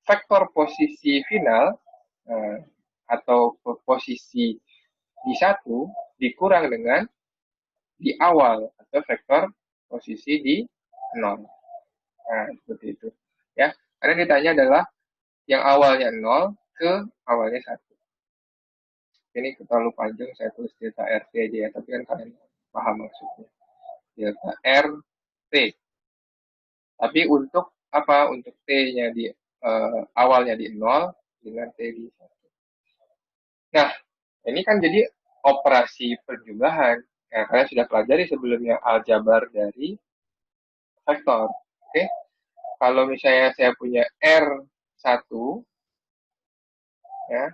vektor posisi final atau posisi di 1 dikurang dengan di awal atau vektor posisi di 0. Nah, seperti itu. Ya, karena ditanya adalah yang awalnya 0 ke awalnya 1. Ini terlalu panjang, saya tulis delta RT aja ya, tapi kan kalian paham maksudnya. Delta RT. Tapi untuk apa? Untuk T-nya di awalnya di 0 dengan T di 1. Nah, ini kan jadi operasi penjumlahan. Ya, kalian sudah pelajari sebelumnya aljabar dari vektor. Oke? Kalau misalnya saya punya R1, ya,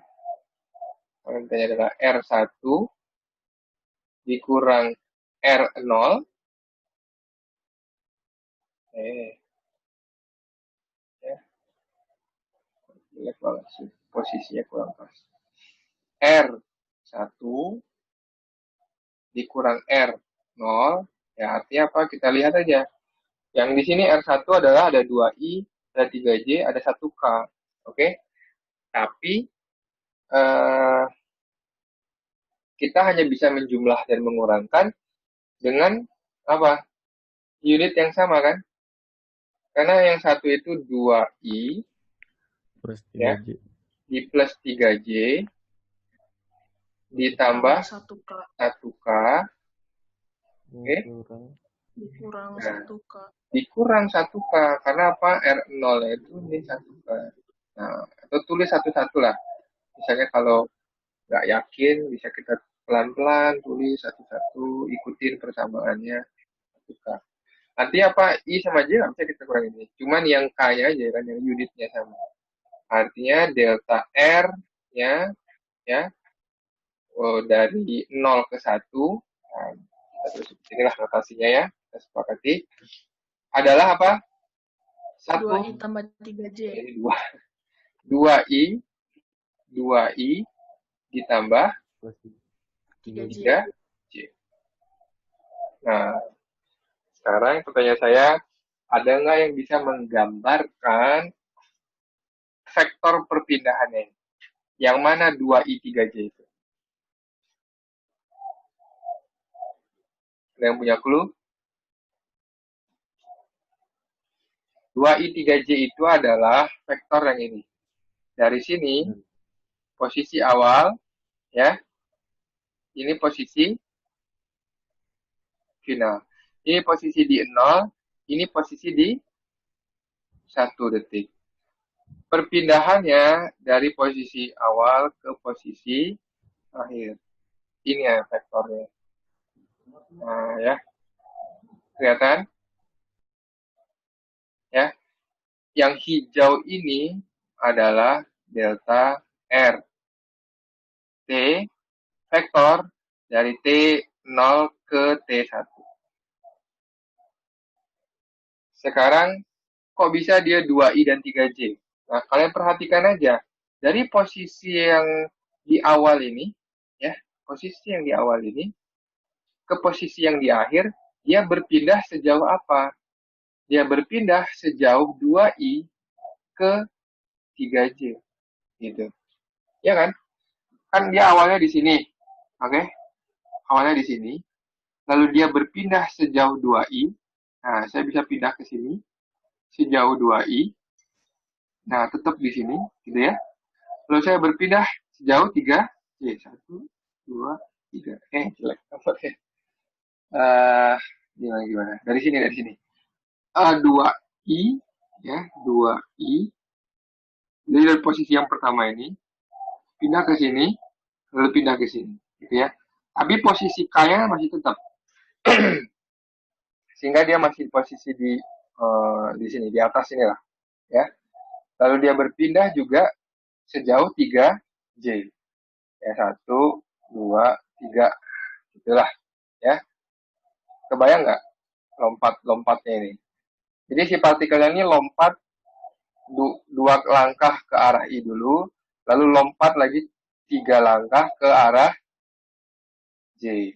kalau misalnya adalah R1 dikurang R0, ya, jelek banget sih, posisinya kurang pas. R1 dikurang R0, ya artinya apa? Kita lihat aja. Yang di sini R1 adalah ada 2I, ada 3J, ada 1K. Oke? Tapi kita hanya bisa menjumlah dan mengurangkan dengan apa? Unit yang sama kan? Karena yang satu itu 2I
Plus
ya,
3J.
di plus 3J ditambah
1K
1K, oke?
dikurang
Nah,
1K.
dikurang 1K, karena apa? R0 itu ini 1K. Nah, atau tulis satu-satu lah. Misalnya kalau nggak yakin, bisa kita pelan-pelan tulis satu-satu, ikutin persamaannya 1K. Artinya apa? I sama J nggak bisa kita kurangin ini. Cuman yang K-nya aja kan, yang unitnya sama. Artinya delta R-nya, ya, dari 0 ke 1, nah, kita tulis inilah notasinya ya, kita sepakati, adalah apa?
2i
1,
tambah 3j.
jadi 2i, 2i ditambah
Plus
3j.
3j. Nah, sekarang pertanyaan saya, ada nggak yang bisa menggambarkan vektor perpindahannya? Yang mana 2i 3j itu? Ada yang punya clue? 2i 3j itu adalah vektor yang ini. Dari sini, posisi awal, ya, ini posisi final. Ini posisi di 0, ini posisi di 1 detik. Perpindahannya dari posisi awal ke posisi akhir. Ini ya vektornya. Nah, ya. Kelihatan? Ya. Yang hijau ini adalah delta R. T vektor dari T0 ke T1. Sekarang, kok bisa dia 2i dan 3j? Nah, kalian perhatikan aja. Dari posisi yang di awal ini, ya, posisi yang di awal ini, ke posisi yang di akhir, dia berpindah sejauh apa? Dia berpindah sejauh 2i ke 3j. Gitu. Ya kan? Kan dia awalnya di sini. Oke? Awalnya di sini. Lalu dia berpindah sejauh 2i. Nah, saya bisa pindah ke sini. Sejauh 2i. Nah, tetap di sini, gitu ya. Lalu saya berpindah sejauh 3, 1, 2, 3. Jelek. Gimana? Dari sini. 2i, ya, 2i. Jadi dari posisi yang pertama ini, pindah ke sini, lalu pindah ke sini, gitu ya. Tapi posisi K-nya masih tetap. Sehingga dia masih posisi di sini, di atas sini lah, ya. Lalu dia berpindah juga sejauh 3j. Ya, 1, 2, 3. Itulah, ya. Kebayang nggak lompat-lompatnya ini? Jadi si partikelnya ini lompat 2 langkah ke arah I dulu, lalu lompat lagi 3 langkah ke arah J.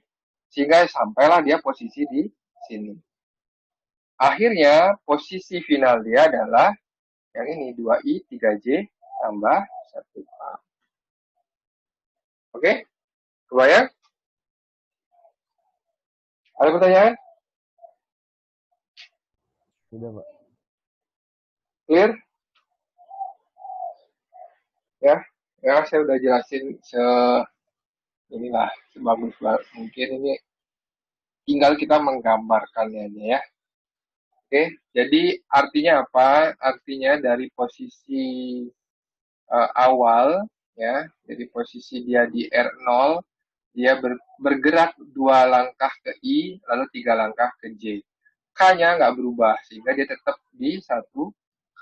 Sehingga sampailah dia posisi di sini. Akhirnya, posisi final dia adalah yang ini, 2i 3j tambah 1k. Oke? Kebayang? Ada pertanyaan?
Sudah, Pak.
Clear? Ya, saya udah jelasin inilah sebagus mungkin. Ini tinggal kita menggambarkannya aja ya. Oke, jadi artinya apa? Artinya dari posisi awal, ya, dari posisi dia di R0, dia bergerak 2 langkah ke I, lalu 3 langkah ke J. K-nya nggak berubah, sehingga dia tetap di 1K.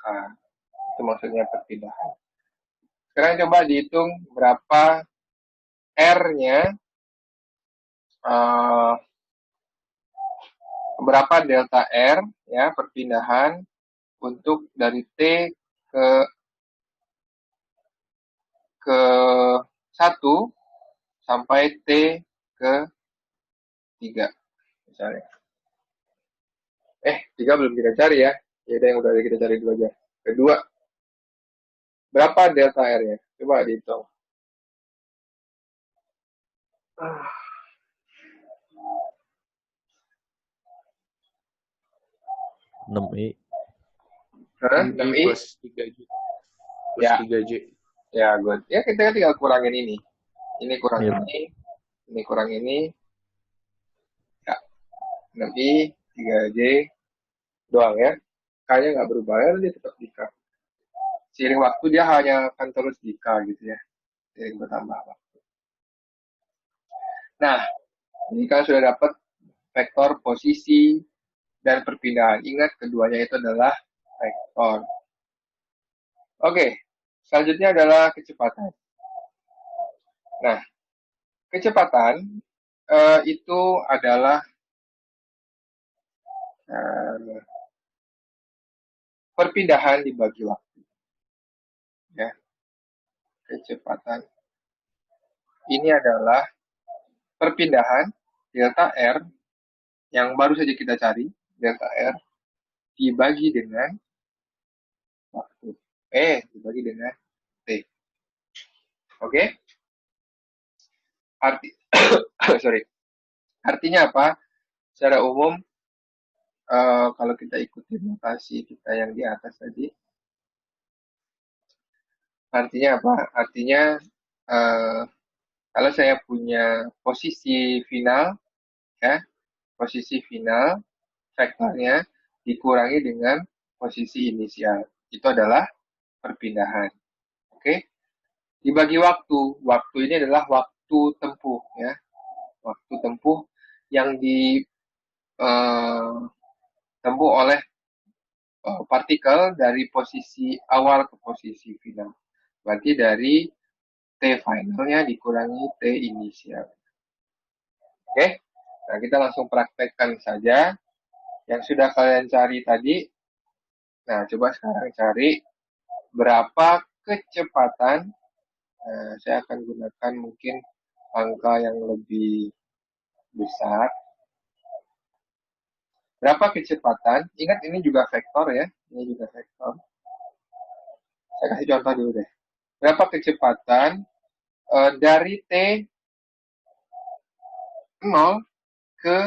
Itu maksudnya perpindahan. Sekarang coba dihitung berapa R-nya, berapa delta R, ya, perpindahan untuk dari T ke 1 sampai T ke 3 misalnya. 3 belum kita cari ya. Ya udah yang udah kita cari dulu aja. Kedua, berapa delta R-nya? Coba dihitung.
6i.
6i
plus 3j. Plus
ya.
3j.
Ya, good. Ya, kita tinggal kurangin ini. Ini kurang
Iya.
ini kurang ini. Ya. 6i, 3j doang ya. K-nya nggak berubah, ya, dia tetap di K. Seiring waktu dia hanya akan terus di K gitu ya. Seiring bertambah waktu. Nah, ini kan sudah dapat vektor posisi dan perpindahan. Ingat, keduanya itu adalah vektor. Oke, selanjutnya adalah kecepatan. Nah, kecepatan itu adalah perpindahan dibagi waktu. Ya, kecepatan ini adalah perpindahan delta R yang baru saja kita cari, delta R dibagi dengan waktu. Dibagi dengan T. Oke? Artinya apa? Secara umum, kalau kita ikuti notasi kita yang di atas tadi, artinya apa? Artinya, kalau saya punya posisi final, ya, posisi final, vektornya dikurangi dengan posisi inisial. Itu adalah perpindahan. Oke? Dibagi waktu. Waktu ini adalah waktu tempuh, ya. Waktu tempuh yang ditempuh oleh partikel dari posisi awal ke posisi final. Berarti dari T finalnya dikurangi T inisial. Oke? Nah, kita langsung praktekkan saja. Yang sudah kalian cari tadi. Nah, coba sekarang cari berapa kecepatan. Saya akan gunakan mungkin angka yang lebih besar. Berapa kecepatan? Ingat ini juga vektor ya. Ini juga vektor. Saya kasih contoh dulu deh. Berapa kecepatan dari T0 ke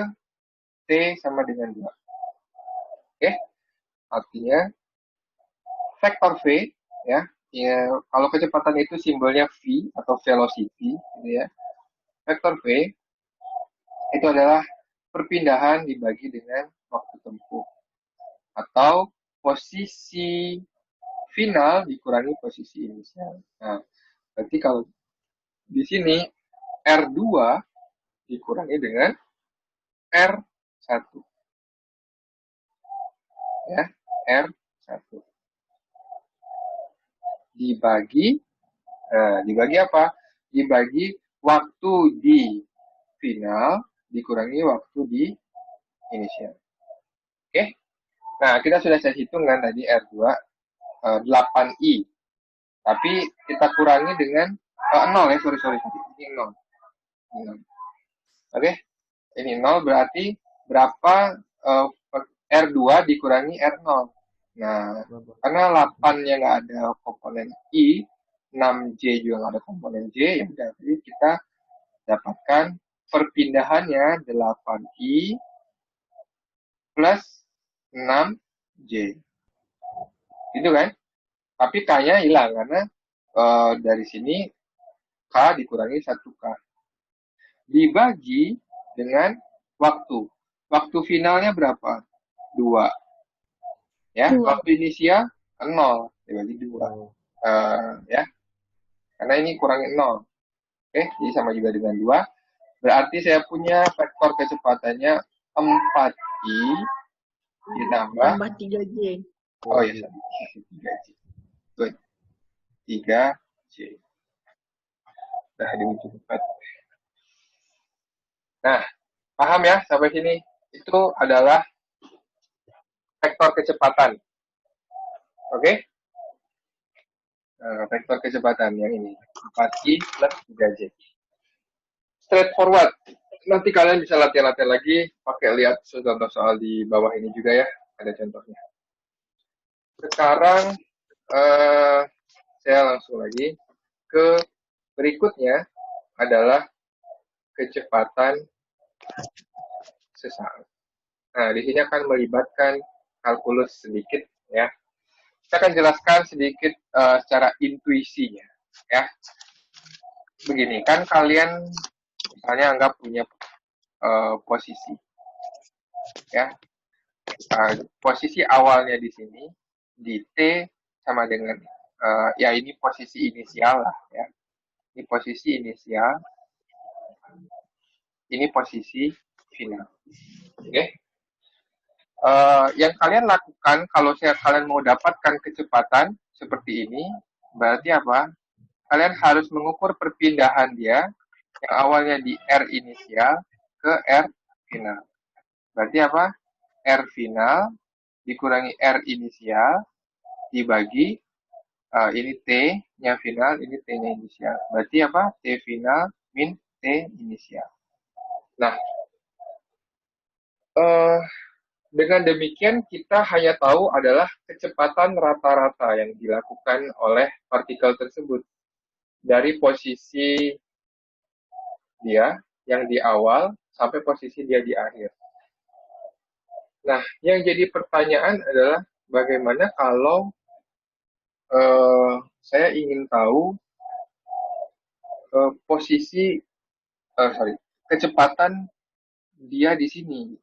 T sama dengan 2. Oke? Artinya vektor V ya. Kalau kecepatan itu simbolnya V atau velocity gitu ya. Vektor V itu adalah perpindahan dibagi dengan waktu tempuh atau posisi final dikurangi posisi inisial. Nah, berarti kalau di sini R2 dikurangi dengan R1. Ya, R1. Dibagi apa? Dibagi waktu di final dikurangi waktu di inisial. Oke? Nah, kita sudah saya hitung kan tadi R2 8I. Tapi kita kurangi dengan 0 ya, sorry. Ini 0. Oke? Ini 0 berarti berapa R2 dikurangi R0. Nah, karena 8-nya nggak ada komponen I, 6J juga nggak ada komponen J, ya udah, jadi kita dapatkan perpindahannya 8I plus 6J. Gitu kan? Tapi K-nya hilang karena dari sini K dikurangi 1K. Dibagi dengan waktu. Waktu finalnya berapa? 2. Ya,
2.
waktu inisial 0. Dibagi 2. Ya. Karena ini kurangi 0. Oke, jadi sama juga dengan 2. Berarti saya punya vektor kecepatannya 4I ditambah
3J.
Oh iya, 3J. Good. 3J. Nah, di ujung 4. Nah, paham ya sampai sini? Itu adalah vektor kecepatan. Oke? Nah, vektor kecepatan yang ini. 4I plus 3J. Straightforward. Nanti kalian bisa latihan-latihan lagi pakai lihat contoh soal di bawah ini juga ya. Ada contohnya. Sekarang saya langsung lagi ke berikutnya adalah kecepatan sesaat. Nah, di sini akan melibatkan kalkulus sedikit ya. Saya akan jelaskan sedikit secara intuisinya ya. Begini, kan kalian misalnya anggap punya posisi ya. Posisi awalnya di sini di T sama dengan ya ini posisi inisial lah ya. Ini posisi inisial. Ini posisi final. Oke. Yang kalian lakukan kalau kalian mau dapatkan kecepatan seperti ini, berarti apa? kalian harus mengukur perpindahan dia yang awalnya di R inisial ke R final. Berarti apa? R final dikurangi R inisial dibagi ini T-nya final, ini T-nya inisial. Berarti apa? T final min T inisial. Nah, dengan demikian kita hanya tahu adalah kecepatan rata-rata yang dilakukan oleh partikel tersebut dari posisi dia yang di awal sampai posisi dia di akhir. Nah, yang jadi pertanyaan adalah bagaimana kalau saya ingin tahu kecepatan dia di sini.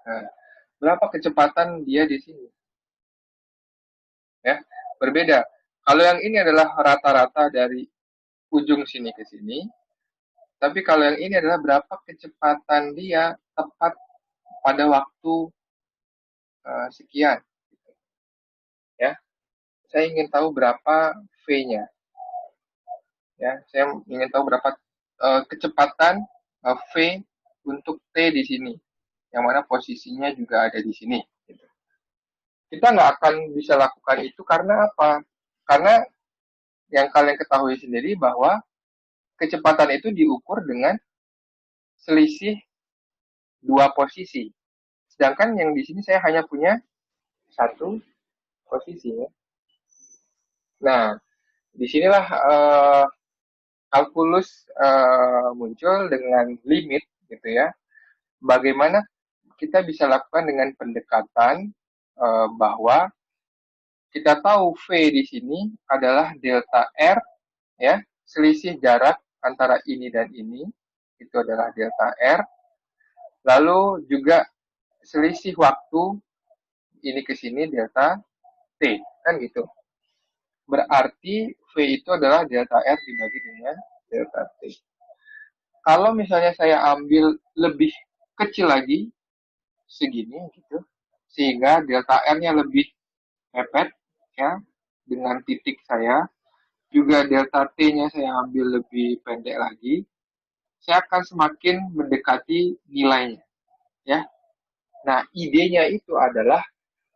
Nah, berapa kecepatan dia di sini? Ya, berbeda. Kalau yang ini adalah rata-rata dari ujung sini ke sini, tapi kalau yang ini adalah berapa kecepatan dia tepat pada waktu sekian. Ya, saya ingin tahu berapa V-nya. Ya, saya ingin tahu berapa kecepatan V untuk T di sini, yang mana posisinya juga ada di sini. Gitu. Kita nggak akan bisa lakukan itu karena apa? Karena yang kalian ketahui sendiri bahwa kecepatan itu diukur dengan selisih dua posisi. Sedangkan yang di sini saya hanya punya satu posisi. Ya. Nah, disinilah kalkulus muncul dengan limit, gitu ya. Bagaimana kita bisa lakukan dengan pendekatan bahwa kita tahu V di sini adalah delta R, ya, selisih jarak antara ini dan ini, itu adalah delta R. Lalu juga selisih waktu ini ke sini delta T, kan gitu. Berarti V itu adalah delta R dibagi dengan delta T. Kalau misalnya saya ambil lebih kecil lagi, segini gitu, sehingga delta R-nya lebih mepet, ya, dengan titik saya, juga delta T-nya saya ambil lebih pendek lagi, saya akan semakin mendekati nilainya, ya. Nah, idenya itu adalah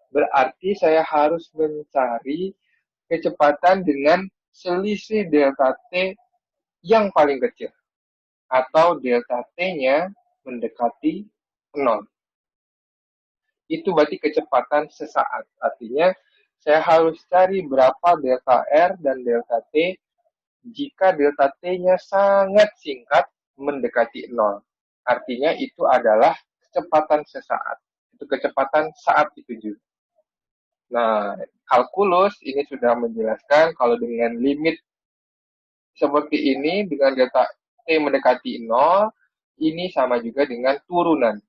berarti saya harus mencari kecepatan dengan selisih delta T yang paling kecil, atau delta T-nya mendekati 0. Itu berarti kecepatan sesaat. Artinya, saya harus cari berapa delta R dan delta T jika delta T-nya sangat singkat mendekati 0. Artinya itu adalah kecepatan sesaat. Itu kecepatan saat itu juga. Nah, kalkulus ini sudah menjelaskan kalau dengan limit seperti ini, dengan delta T mendekati 0, ini sama juga dengan turunan.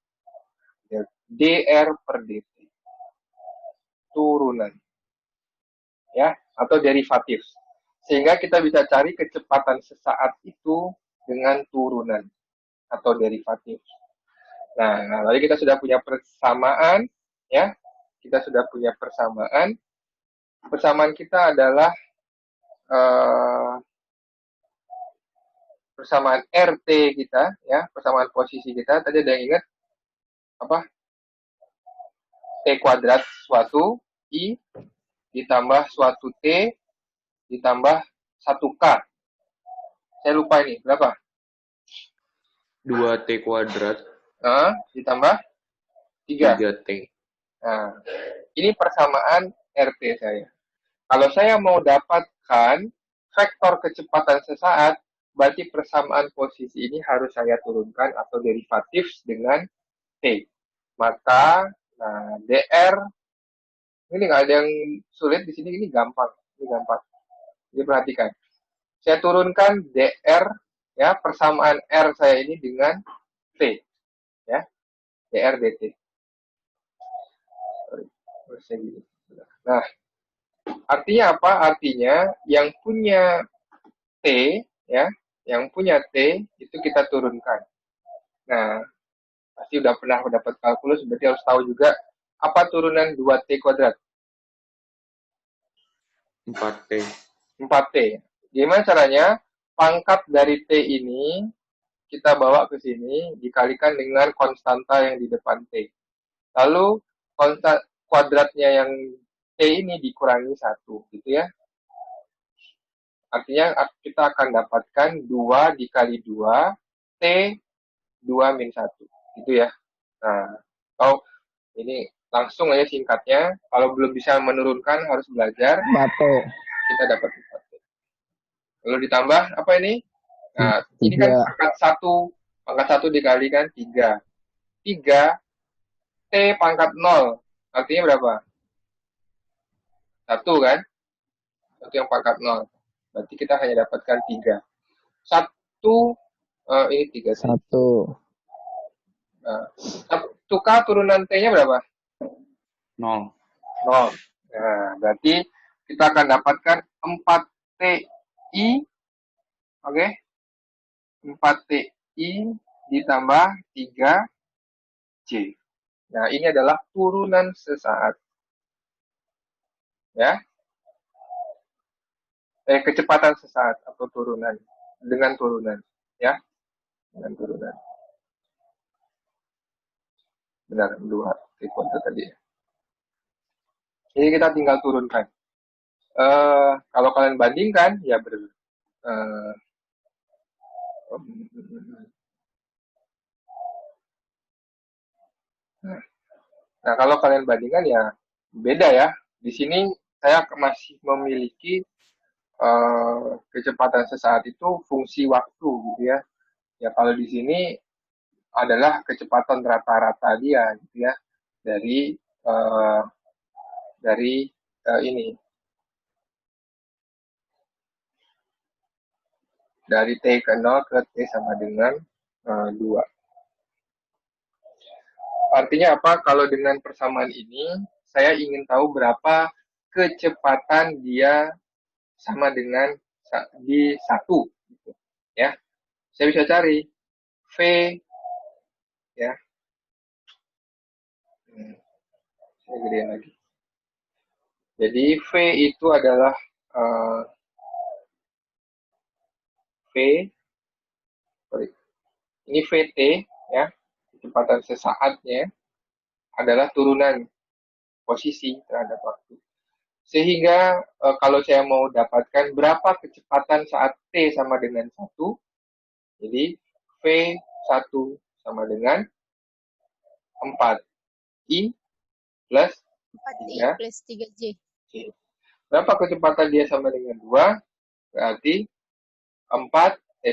dr per dt. Turunan. Ya, atau derivatif. Sehingga kita bisa cari kecepatan sesaat itu dengan turunan atau derivatif. Nah, lalu kita sudah punya persamaan, ya. Kita sudah punya persamaan. Persamaan kita adalah persamaan RT kita, ya, persamaan posisi kita. Tadi ada yang ingat apa? T kuadrat suatu I ditambah suatu T ditambah 1K. Saya lupa ini, berapa?
2T kuadrat.
Ditambah 3.
3T.
Nah, ini persamaan RT saya. Kalau saya mau dapatkan vektor kecepatan sesaat, berarti persamaan posisi ini harus saya turunkan atau derivatif dengan T. Maka, nah, dr, ini nggak ada yang sulit di sini, ini gampang. Ini gampang. Jadi perhatikan. Saya turunkan dr, ya, persamaan R saya ini dengan T. Ya, dr dt. Nah, artinya apa? Artinya yang punya T, ya, yang punya T itu kita turunkan. Nah, pasti udah pernah mendapat kalkulus, berarti harus tahu juga apa turunan 2T kuadrat.
4T.
4T. Gimana caranya? Pangkat dari T ini kita bawa ke sini dikalikan dengan konstanta yang di depan T. Lalu kuadratnya yang T ini dikurangi 1, gitu ya. Artinya kita akan dapatkan 2 dikali 2, T 2 min 1. Gitu ya. Nah, kalau ini langsung aja singkatnya. Kalau belum bisa menurunkan harus belajar.
Bate.
Kita dapat 4T. Lalu ditambah apa ini? Nah, ini kan pangkat 1 dikalikan 3. 3 T pangkat 0. Artinya berapa? 1 kan? 1 yang pangkat 0. Berarti kita hanya dapatkan 3. 1, ini 3.
1.
Nah, 1K turunan T-nya berapa?
0.
0. Nah, berarti kita akan dapatkan 4TI. Oke? 4TI ditambah 3J. Nah, ini adalah turunan sesaat. Ya. Kecepatan sesaat atau turunan. Dengan turunan. Ya. Dengan turunan. Benar, 2 tipe tadi. Jadi kita tinggal turunkan. Kalau kalian bandingkan, ya nah, kalau kalian bandingkan ya beda ya. Di sini saya masih memiliki kecepatan sesaat itu fungsi waktu gitu ya. Ya kalau di sini adalah kecepatan rata-rata dia gitu ya dari ini dari T ke 0 ke T sama dengan 2. Artinya apa? Kalau dengan persamaan ini, saya ingin tahu berapa kecepatan dia sama dengan di 1. Gitu. Ya, saya bisa cari V, ya. Saya gedein lagi. Jadi V itu adalah ini VT, ya, kecepatan sesaatnya adalah turunan posisi terhadap waktu. Sehingga kalau saya mau dapatkan berapa kecepatan saat T sama dengan 1, jadi V1 sama dengan 4I plus
4I plus 3J.
Berapa kecepatan dia sama dengan 2? Berarti 8I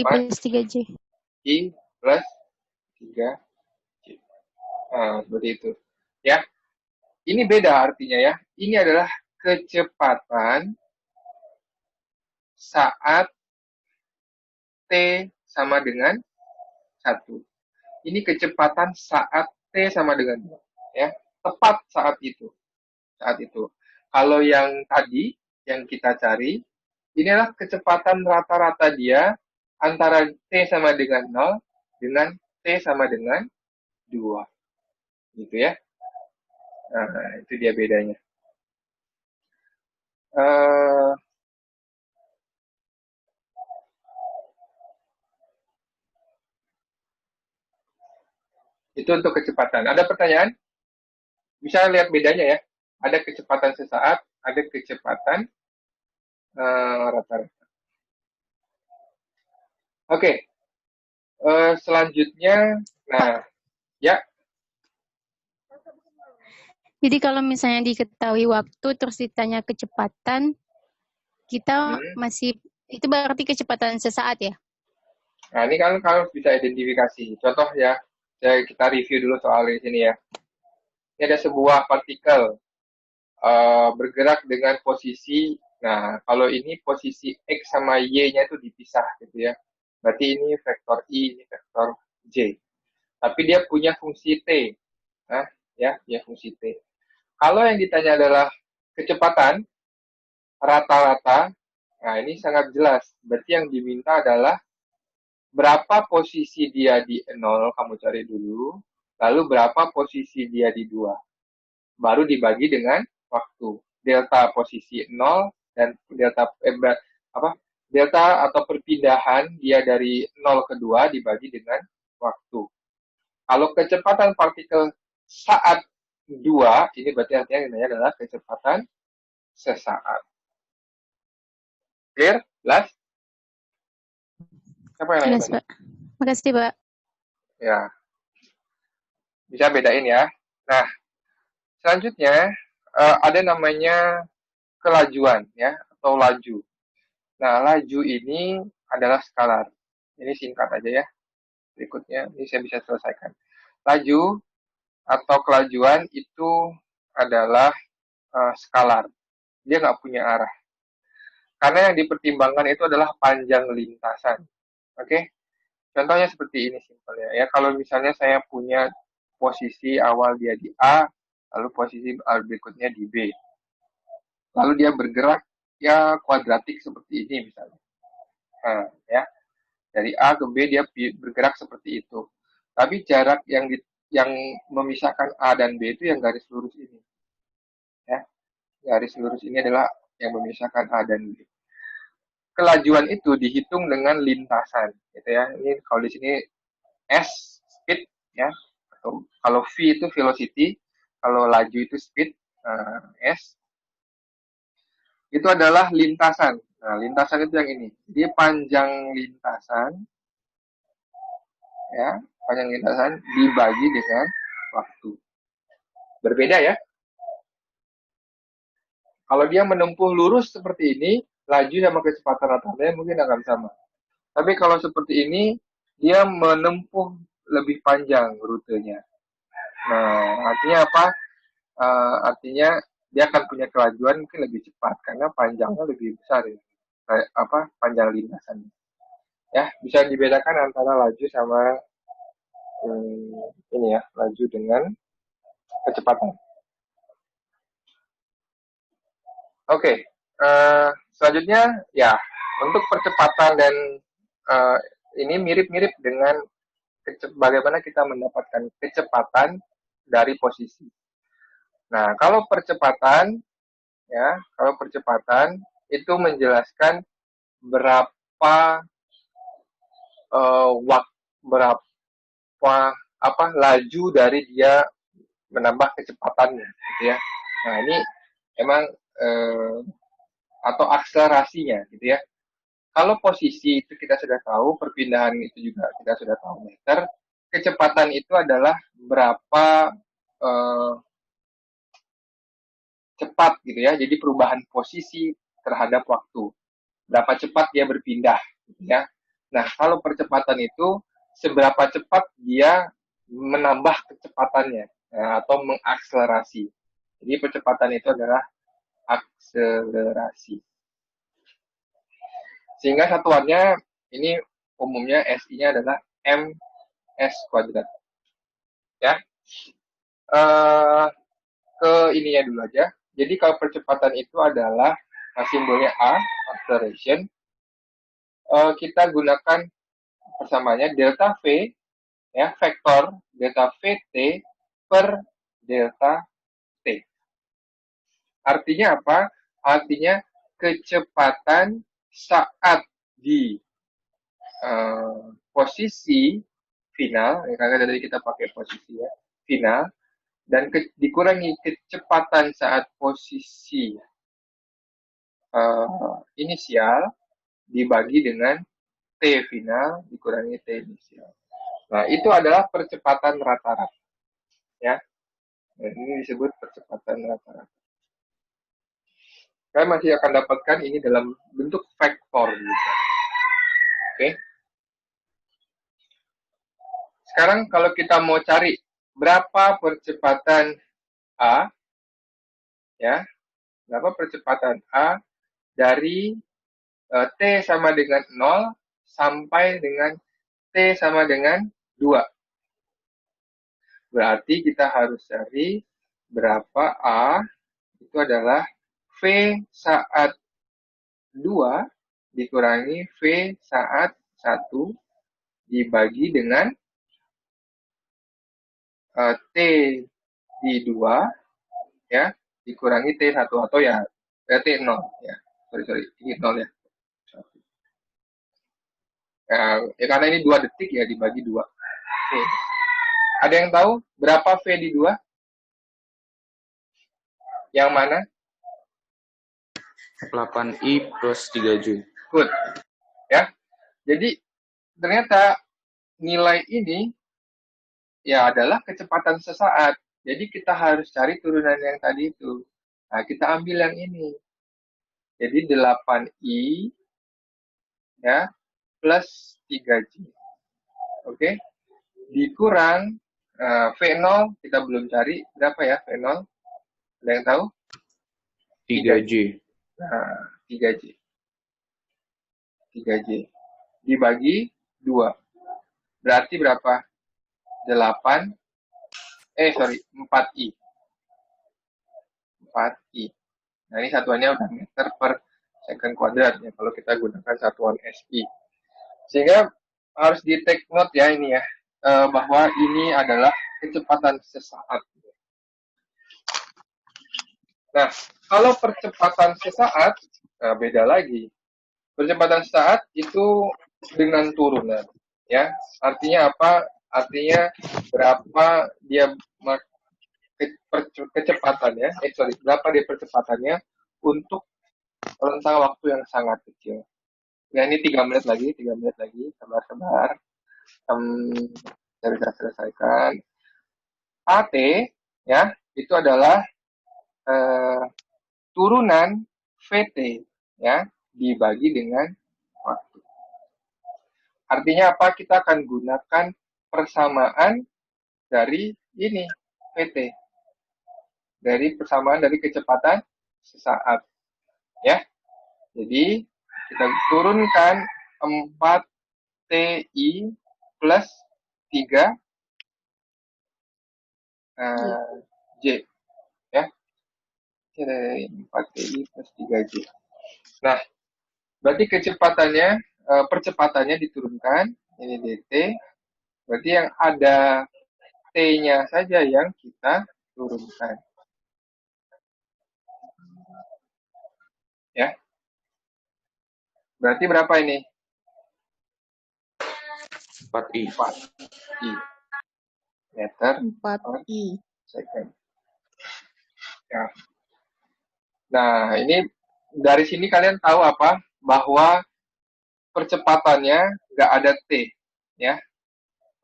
plus 3J.
I plus 3J. Nah, seperti itu. Ya. Ini beda artinya ya. Ini adalah kecepatan saat T sama dengan 1. Ini kecepatan saat T sama dengan 2. Ya. Tepat saat itu. Kalau yang tadi, yang kita cari, ini adalah kecepatan rata-rata dia antara T sama dengan 0 dengan T sama dengan 2. Gitu ya. Nah, itu dia bedanya. Itu untuk kecepatan. Ada pertanyaan? Bisa lihat bedanya ya. Ada kecepatan sesaat, ada kecepatan rata-rata. Oke. Selanjutnya, nah, ya.
Jadi kalau misalnya diketahui waktu terus ditanya kecepatan, kita masih itu berarti kecepatan sesaat ya?
Nah, ini kan kalau bisa identifikasi. Contoh ya, kita review dulu soal di sini ya. Ini ada sebuah partikel bergerak dengan posisi, nah kalau ini posisi X sama Y-nya itu dipisah gitu ya. Berarti ini vektor I, ini vektor J. Tapi dia punya fungsi T. Nah, ya, dia fungsi T. Kalau yang ditanya adalah kecepatan rata-rata, nah ini sangat jelas. Berarti yang diminta adalah berapa posisi dia di 0, kamu cari dulu. Lalu berapa posisi dia di 2. Baru dibagi dengan waktu. delta posisi 0 dan delta delta atau perpindahan dia dari 0 ke 2 dibagi dengan waktu. Kalau kecepatan partikel saat 2, ini berarti artinya ini adalah kecepatan sesaat. Clear? Jelas? Siapa yang nanya
Jelas,
tadi?
Pak. Makasih, Pak.
Ya, bisa bedain ya. Nah, selanjutnya ada namanya kelajuan ya atau laju. Nah, laju ini adalah skalar. Ini singkat aja ya. Berikutnya ini saya bisa selesaikan. Laju atau kelajuan itu adalah skalar. Dia nggak punya arah. Karena yang dipertimbangkan itu adalah panjang lintasan. Oke? Contohnya seperti ini simpelnya ya. Kalau misalnya saya punya posisi awal dia di A, lalu posisi berikutnya di B. Lalu dia bergerak ya kuadratik seperti ini misalnya. Nah, ya. Dari A ke B dia bergerak seperti itu. Tapi jarak yang memisahkan A dan B itu yang garis lurus ini. Ya. Garis lurus ini adalah yang memisahkan A dan B. Kelajuan itu dihitung dengan lintasan, gitu ya. Ini kalau di sini S speed, ya. Atau kalau V itu velocity, kalau laju itu speed, S itu adalah lintasan. Nah, lintasan itu yang ini. Jadi panjang lintasan, ya, panjang lintasan dibagi dengan waktu. Berbeda ya. Kalau dia menempuh lurus seperti ini, laju sama kecepatan rata-ratanya mungkin akan sama. Tapi kalau seperti ini, dia menempuh lebih panjang rutenya. Nah, artinya apa? Artinya dia akan punya kelajuan mungkin lebih cepat karena panjangnya lebih besar ya. Panjang lintasannya. Ya, bisa dibedakan antara laju sama ini ya, laju dengan kecepatan. Oke, selanjutnya ya untuk percepatan dan ini mirip-mirip dengan bagaimana kita mendapatkan kecepatan dari posisi. Nah, kalau percepatan itu menjelaskan berapa laju dari dia menambah kecepatannya, gitu ya. Nah, ini emang atau akselerasinya, gitu ya. Kalau posisi itu kita sudah tahu, perpindahan itu juga kita sudah tahu meter. Kecepatan itu adalah berapa cepat, gitu ya. Jadi perubahan posisi terhadap waktu. Berapa cepat dia berpindah, gitu ya. Nah, kalau percepatan itu seberapa cepat dia menambah kecepatannya atau mengakselerasi. Jadi percepatan itu adalah akselerasi. Sehingga satuannya ini umumnya SI-nya adalah ms kuadrat. Ya. Ke ininya dulu aja. Jadi kalau percepatan itu adalah simbolnya A, acceleration. Kita gunakan persamaannya delta V, ya, vektor delta VT per delta T. Artinya apa? Artinya kecepatan saat di posisi final, karena tadi kita pakai posisi ya, final, dan dikurangi kecepatan saat posisi inisial dibagi dengan T final dikurangi T inisial. Nah, itu adalah percepatan rata-rata. Ya. Nah, ini disebut percepatan rata-rata. Kalian masih akan dapatkan ini dalam bentuk vektor juga. Oke. Sekarang kalau kita mau cari berapa percepatan A, ya, berapa percepatan A dari T sama dengan 0 sampai dengan T sama dengan 2. Berarti kita harus cari berapa A itu adalah V saat 2 dikurangi V saat 1 dibagi dengan T di 2, ya, dikurangi T1 atau ya T0 ya. Sorry, ini 0 ya. Ya karena ini 2 detik ya dibagi 2. Oke. Ada yang tahu berapa V di 2? Yang mana?
8I plus 3J.
Good. Ya. Jadi ternyata nilai ini ya adalah kecepatan sesaat. Jadi kita harus cari turunan yang tadi itu. Nah, kita ambil yang ini. Jadi 8I ya plus 3J. Oke. Dikurang V0 kita belum cari berapa ya V0? Ada yang tahu?
3J.
Nah, 3J. 3J. Dibagi 2. Berarti berapa? 4I. 4I. Nah, ini satuannya udah meter per second kuadrat ya kalau kita gunakan satuan SI. Sehingga harus di take note ya ini ya, bahwa ini adalah kecepatan sesaat. Nah, kalau percepatan sesaat, beda lagi. Percepatan sesaat itu dengan turunan, ya. Artinya apa? Artinya berapa dia kecepatannya, berapa dia percepatannya untuk rentang waktu yang sangat kecil. Ya, ini 3 menit lagi, sabar-sabar. Saya bisa selesaikan. AT, ya, itu adalah turunan VT, ya, dibagi dengan waktu. Artinya apa? Kita akan gunakan persamaan dari ini, VT. Dari persamaan dari kecepatan sesaat. Ya. Jadi, kita turunkan 4TI plus 3 J. Ya. 4TI plus 3J. Nah, berarti kecepatannya, percepatannya diturunkan, ini dt, berarti yang ada T-nya saja yang kita turunkan. Ya. Berarti berapa ini?
4I.
4I. Meter
4I.
second. Ya. Nah, ini dari sini kalian tahu apa? Bahwa percepatannya nggak ada T, ya.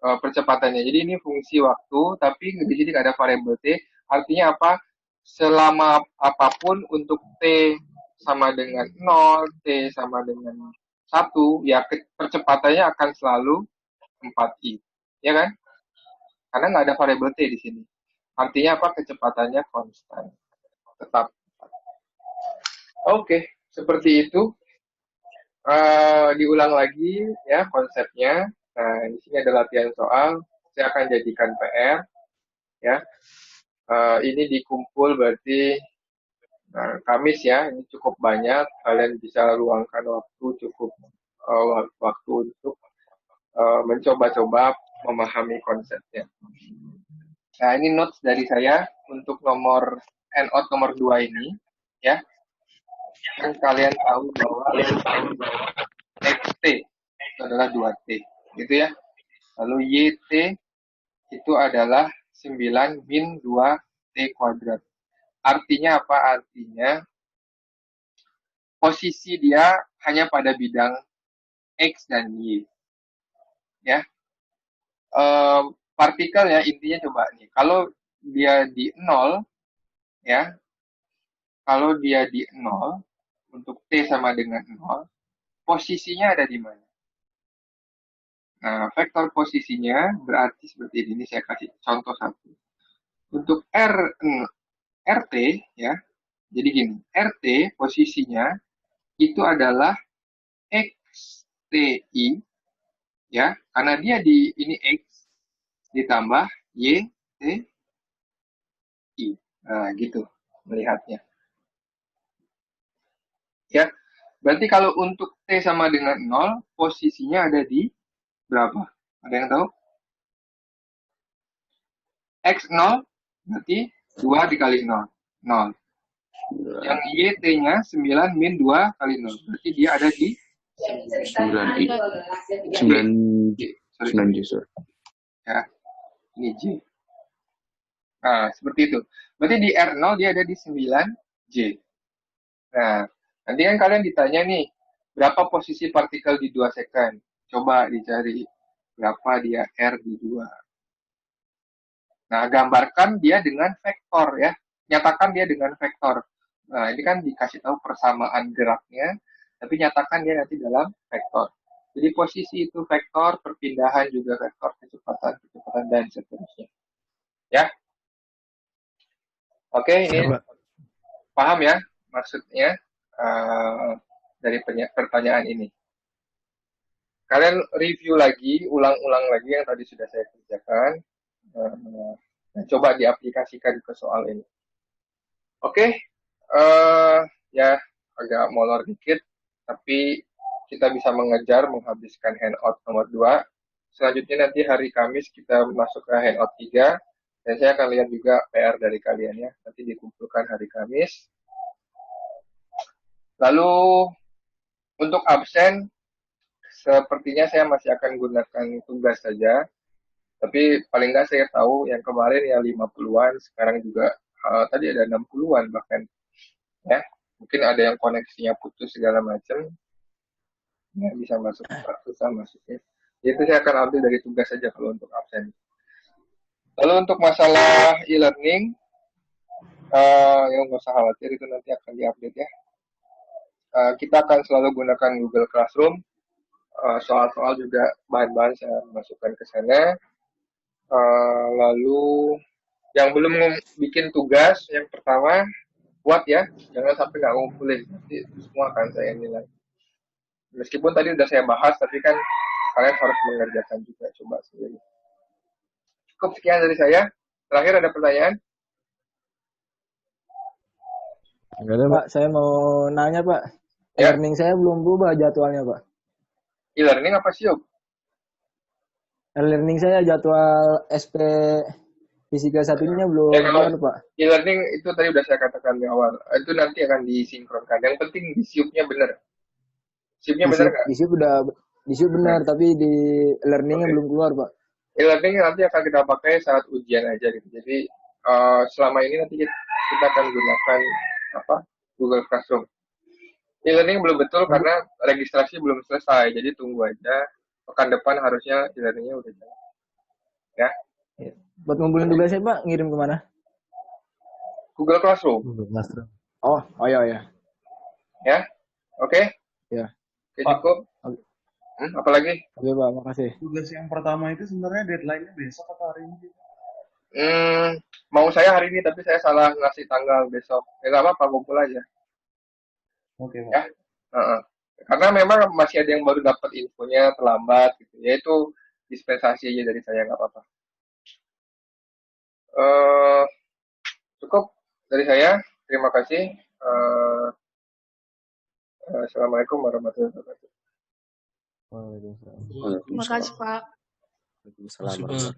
Percepatannya. Jadi ini fungsi waktu, tapi di sini nggak ada variabel T. Artinya apa? Selama apapun untuk T sama dengan 0, T sama dengan 1, ya percepatannya akan selalu 4I. Ya kan? Karena nggak ada variabel T di sini. Artinya apa? Kecepatannya konstan. Tetap. Oke, seperti itu. Diulang lagi ya konsepnya. Nah, di sini ada latihan soal. Saya akan jadikan PR. Ya, ini dikumpul berarti Kamis ya. Ini cukup banyak. Kalian bisa luangkan waktu cukup waktu untuk mencoba-coba memahami konsepnya. Nah, ini notes dari saya untuk nomor NOT nomor 2 ini ya. Kan kalian tahu bahwa XT itu adalah 2T, gitu ya. Lalu YT itu adalah 9 min 2T kuadrat. Artinya apa? Artinya posisi dia hanya pada bidang X dan Y. Ya. Partikel ya, intinya coba nih. Kalau dia di 0, ya. Kalau dia di 0, untuk T sama dengan 0, posisinya ada di mana? Nah, vektor posisinya berarti seperti ini. Saya kasih contoh satu. Untuk RT, ya, jadi gini, RT posisinya itu adalah XTI, ya, karena dia di ini X ditambah YTI. Nah, gitu melihatnya. Ya, berarti kalau untuk T sama dengan 0, posisinya ada di berapa? Ada yang tahu? X0 berarti 2 dikali 0. 0. Yang YT-nya 9 min 2 kali 0. Berarti dia ada di
9 I. 9
J.
9 justru.
Ya, ini J. Nah, seperti itu. Berarti di R0 dia ada di 9J. Nah, nanti kan kalian ditanya nih, berapa posisi partikel di 2 second? Coba dicari berapa dia R di 2. Nah, gambarkan dia dengan vektor ya. Nyatakan dia dengan vektor. Nah, ini kan dikasih tahu persamaan geraknya, tapi nyatakan dia nanti dalam vektor. Jadi posisi itu vektor, perpindahan juga vektor, kecepatan, dan seterusnya. Ya. Oke, ini paham ya maksudnya dari pertanyaan ini. Kalian review lagi, ulang-ulang lagi yang tadi sudah saya kerjakan. Coba diaplikasikan ke soal ini. Oke, ya agak molor dikit, tapi kita bisa mengejar menghabiskan handout nomor 2. Selanjutnya nanti hari Kamis kita masuk ke handout 3. Dan saya akan lihat juga PR dari kalian ya. Nanti dikumpulkan hari Kamis. Lalu untuk absen, sepertinya saya masih akan gunakan tugas saja. Tapi paling nggak saya tahu yang kemarin ya 50-an, sekarang juga tadi ada 60-an bahkan. Ya, mungkin ada yang koneksinya putus segala macam. Ya, bisa masuk, susah masuknya. Itu saya akan ambil dari tugas saja kalau untuk absen. Lalu untuk masalah e-learning, yang nggak usah khawatir, itu nanti akan diupdate ya. Kita akan selalu gunakan Google Classroom. Soal-soal juga bahan-bahan saya masukkan ke sana. Lalu yang belum bikin tugas, yang pertama, buat ya. Jangan sampai nggak ngumpulin. Nanti semua akan saya nilai. Meskipun tadi udah saya bahas, tapi kan kalian harus mengerjakan juga. Coba sendiri. Cukup sekian dari saya. Terakhir ada pertanyaan?
Enggak ada,
Pak, saya mau nanya, Pak.
Ya.
E-learning saya belum berubah jadwalnya, Pak.
E-learning apa sih, Om?
E-learning saya jadwal SP Fisika 1-nya belum
kalau
keluar, Pak.
e-learning itu tadi udah saya katakan di awal. Itu nanti akan disinkronkan. Yang penting di siupnya benar. Siupnya benar nggak?
Di siup benar, tapi di learningnya belum keluar, Pak.
E-learning nanti akan kita pakai saat ujian aja gitu. Jadi selama ini nanti kita akan gunakan Google Classroom. E-learning belum betul karena registrasi belum selesai. Jadi tunggu aja. Pekan depan harusnya e-learningnya udah jalan. Ya.
Buat ngumpulin tugasnya, Pak, ngirim kemana?
Google Classroom.
Oh iya.
Ya. Oke?
Ya.
Oke, cukup. Apalagi?
Oke, Pak, makasih.
Tugas yang pertama itu sebenarnya deadline-nya besok atau hari ini?
Mau saya hari ini tapi saya salah ngasih tanggal besok. Ya nggak apa-apa, kumpul aja.
Oke, Pak.
Ya. Karena memang masih ada yang baru dapat infonya terlambat gitu. Ya itu dispensasi aja dari saya, nggak apa-apa. Cukup dari saya. Terima kasih. Assalamualaikum warahmatullahi wabarakatuh.
Waalaikumsalam.
Terima kasih, Pak.
Waalaikumsalam.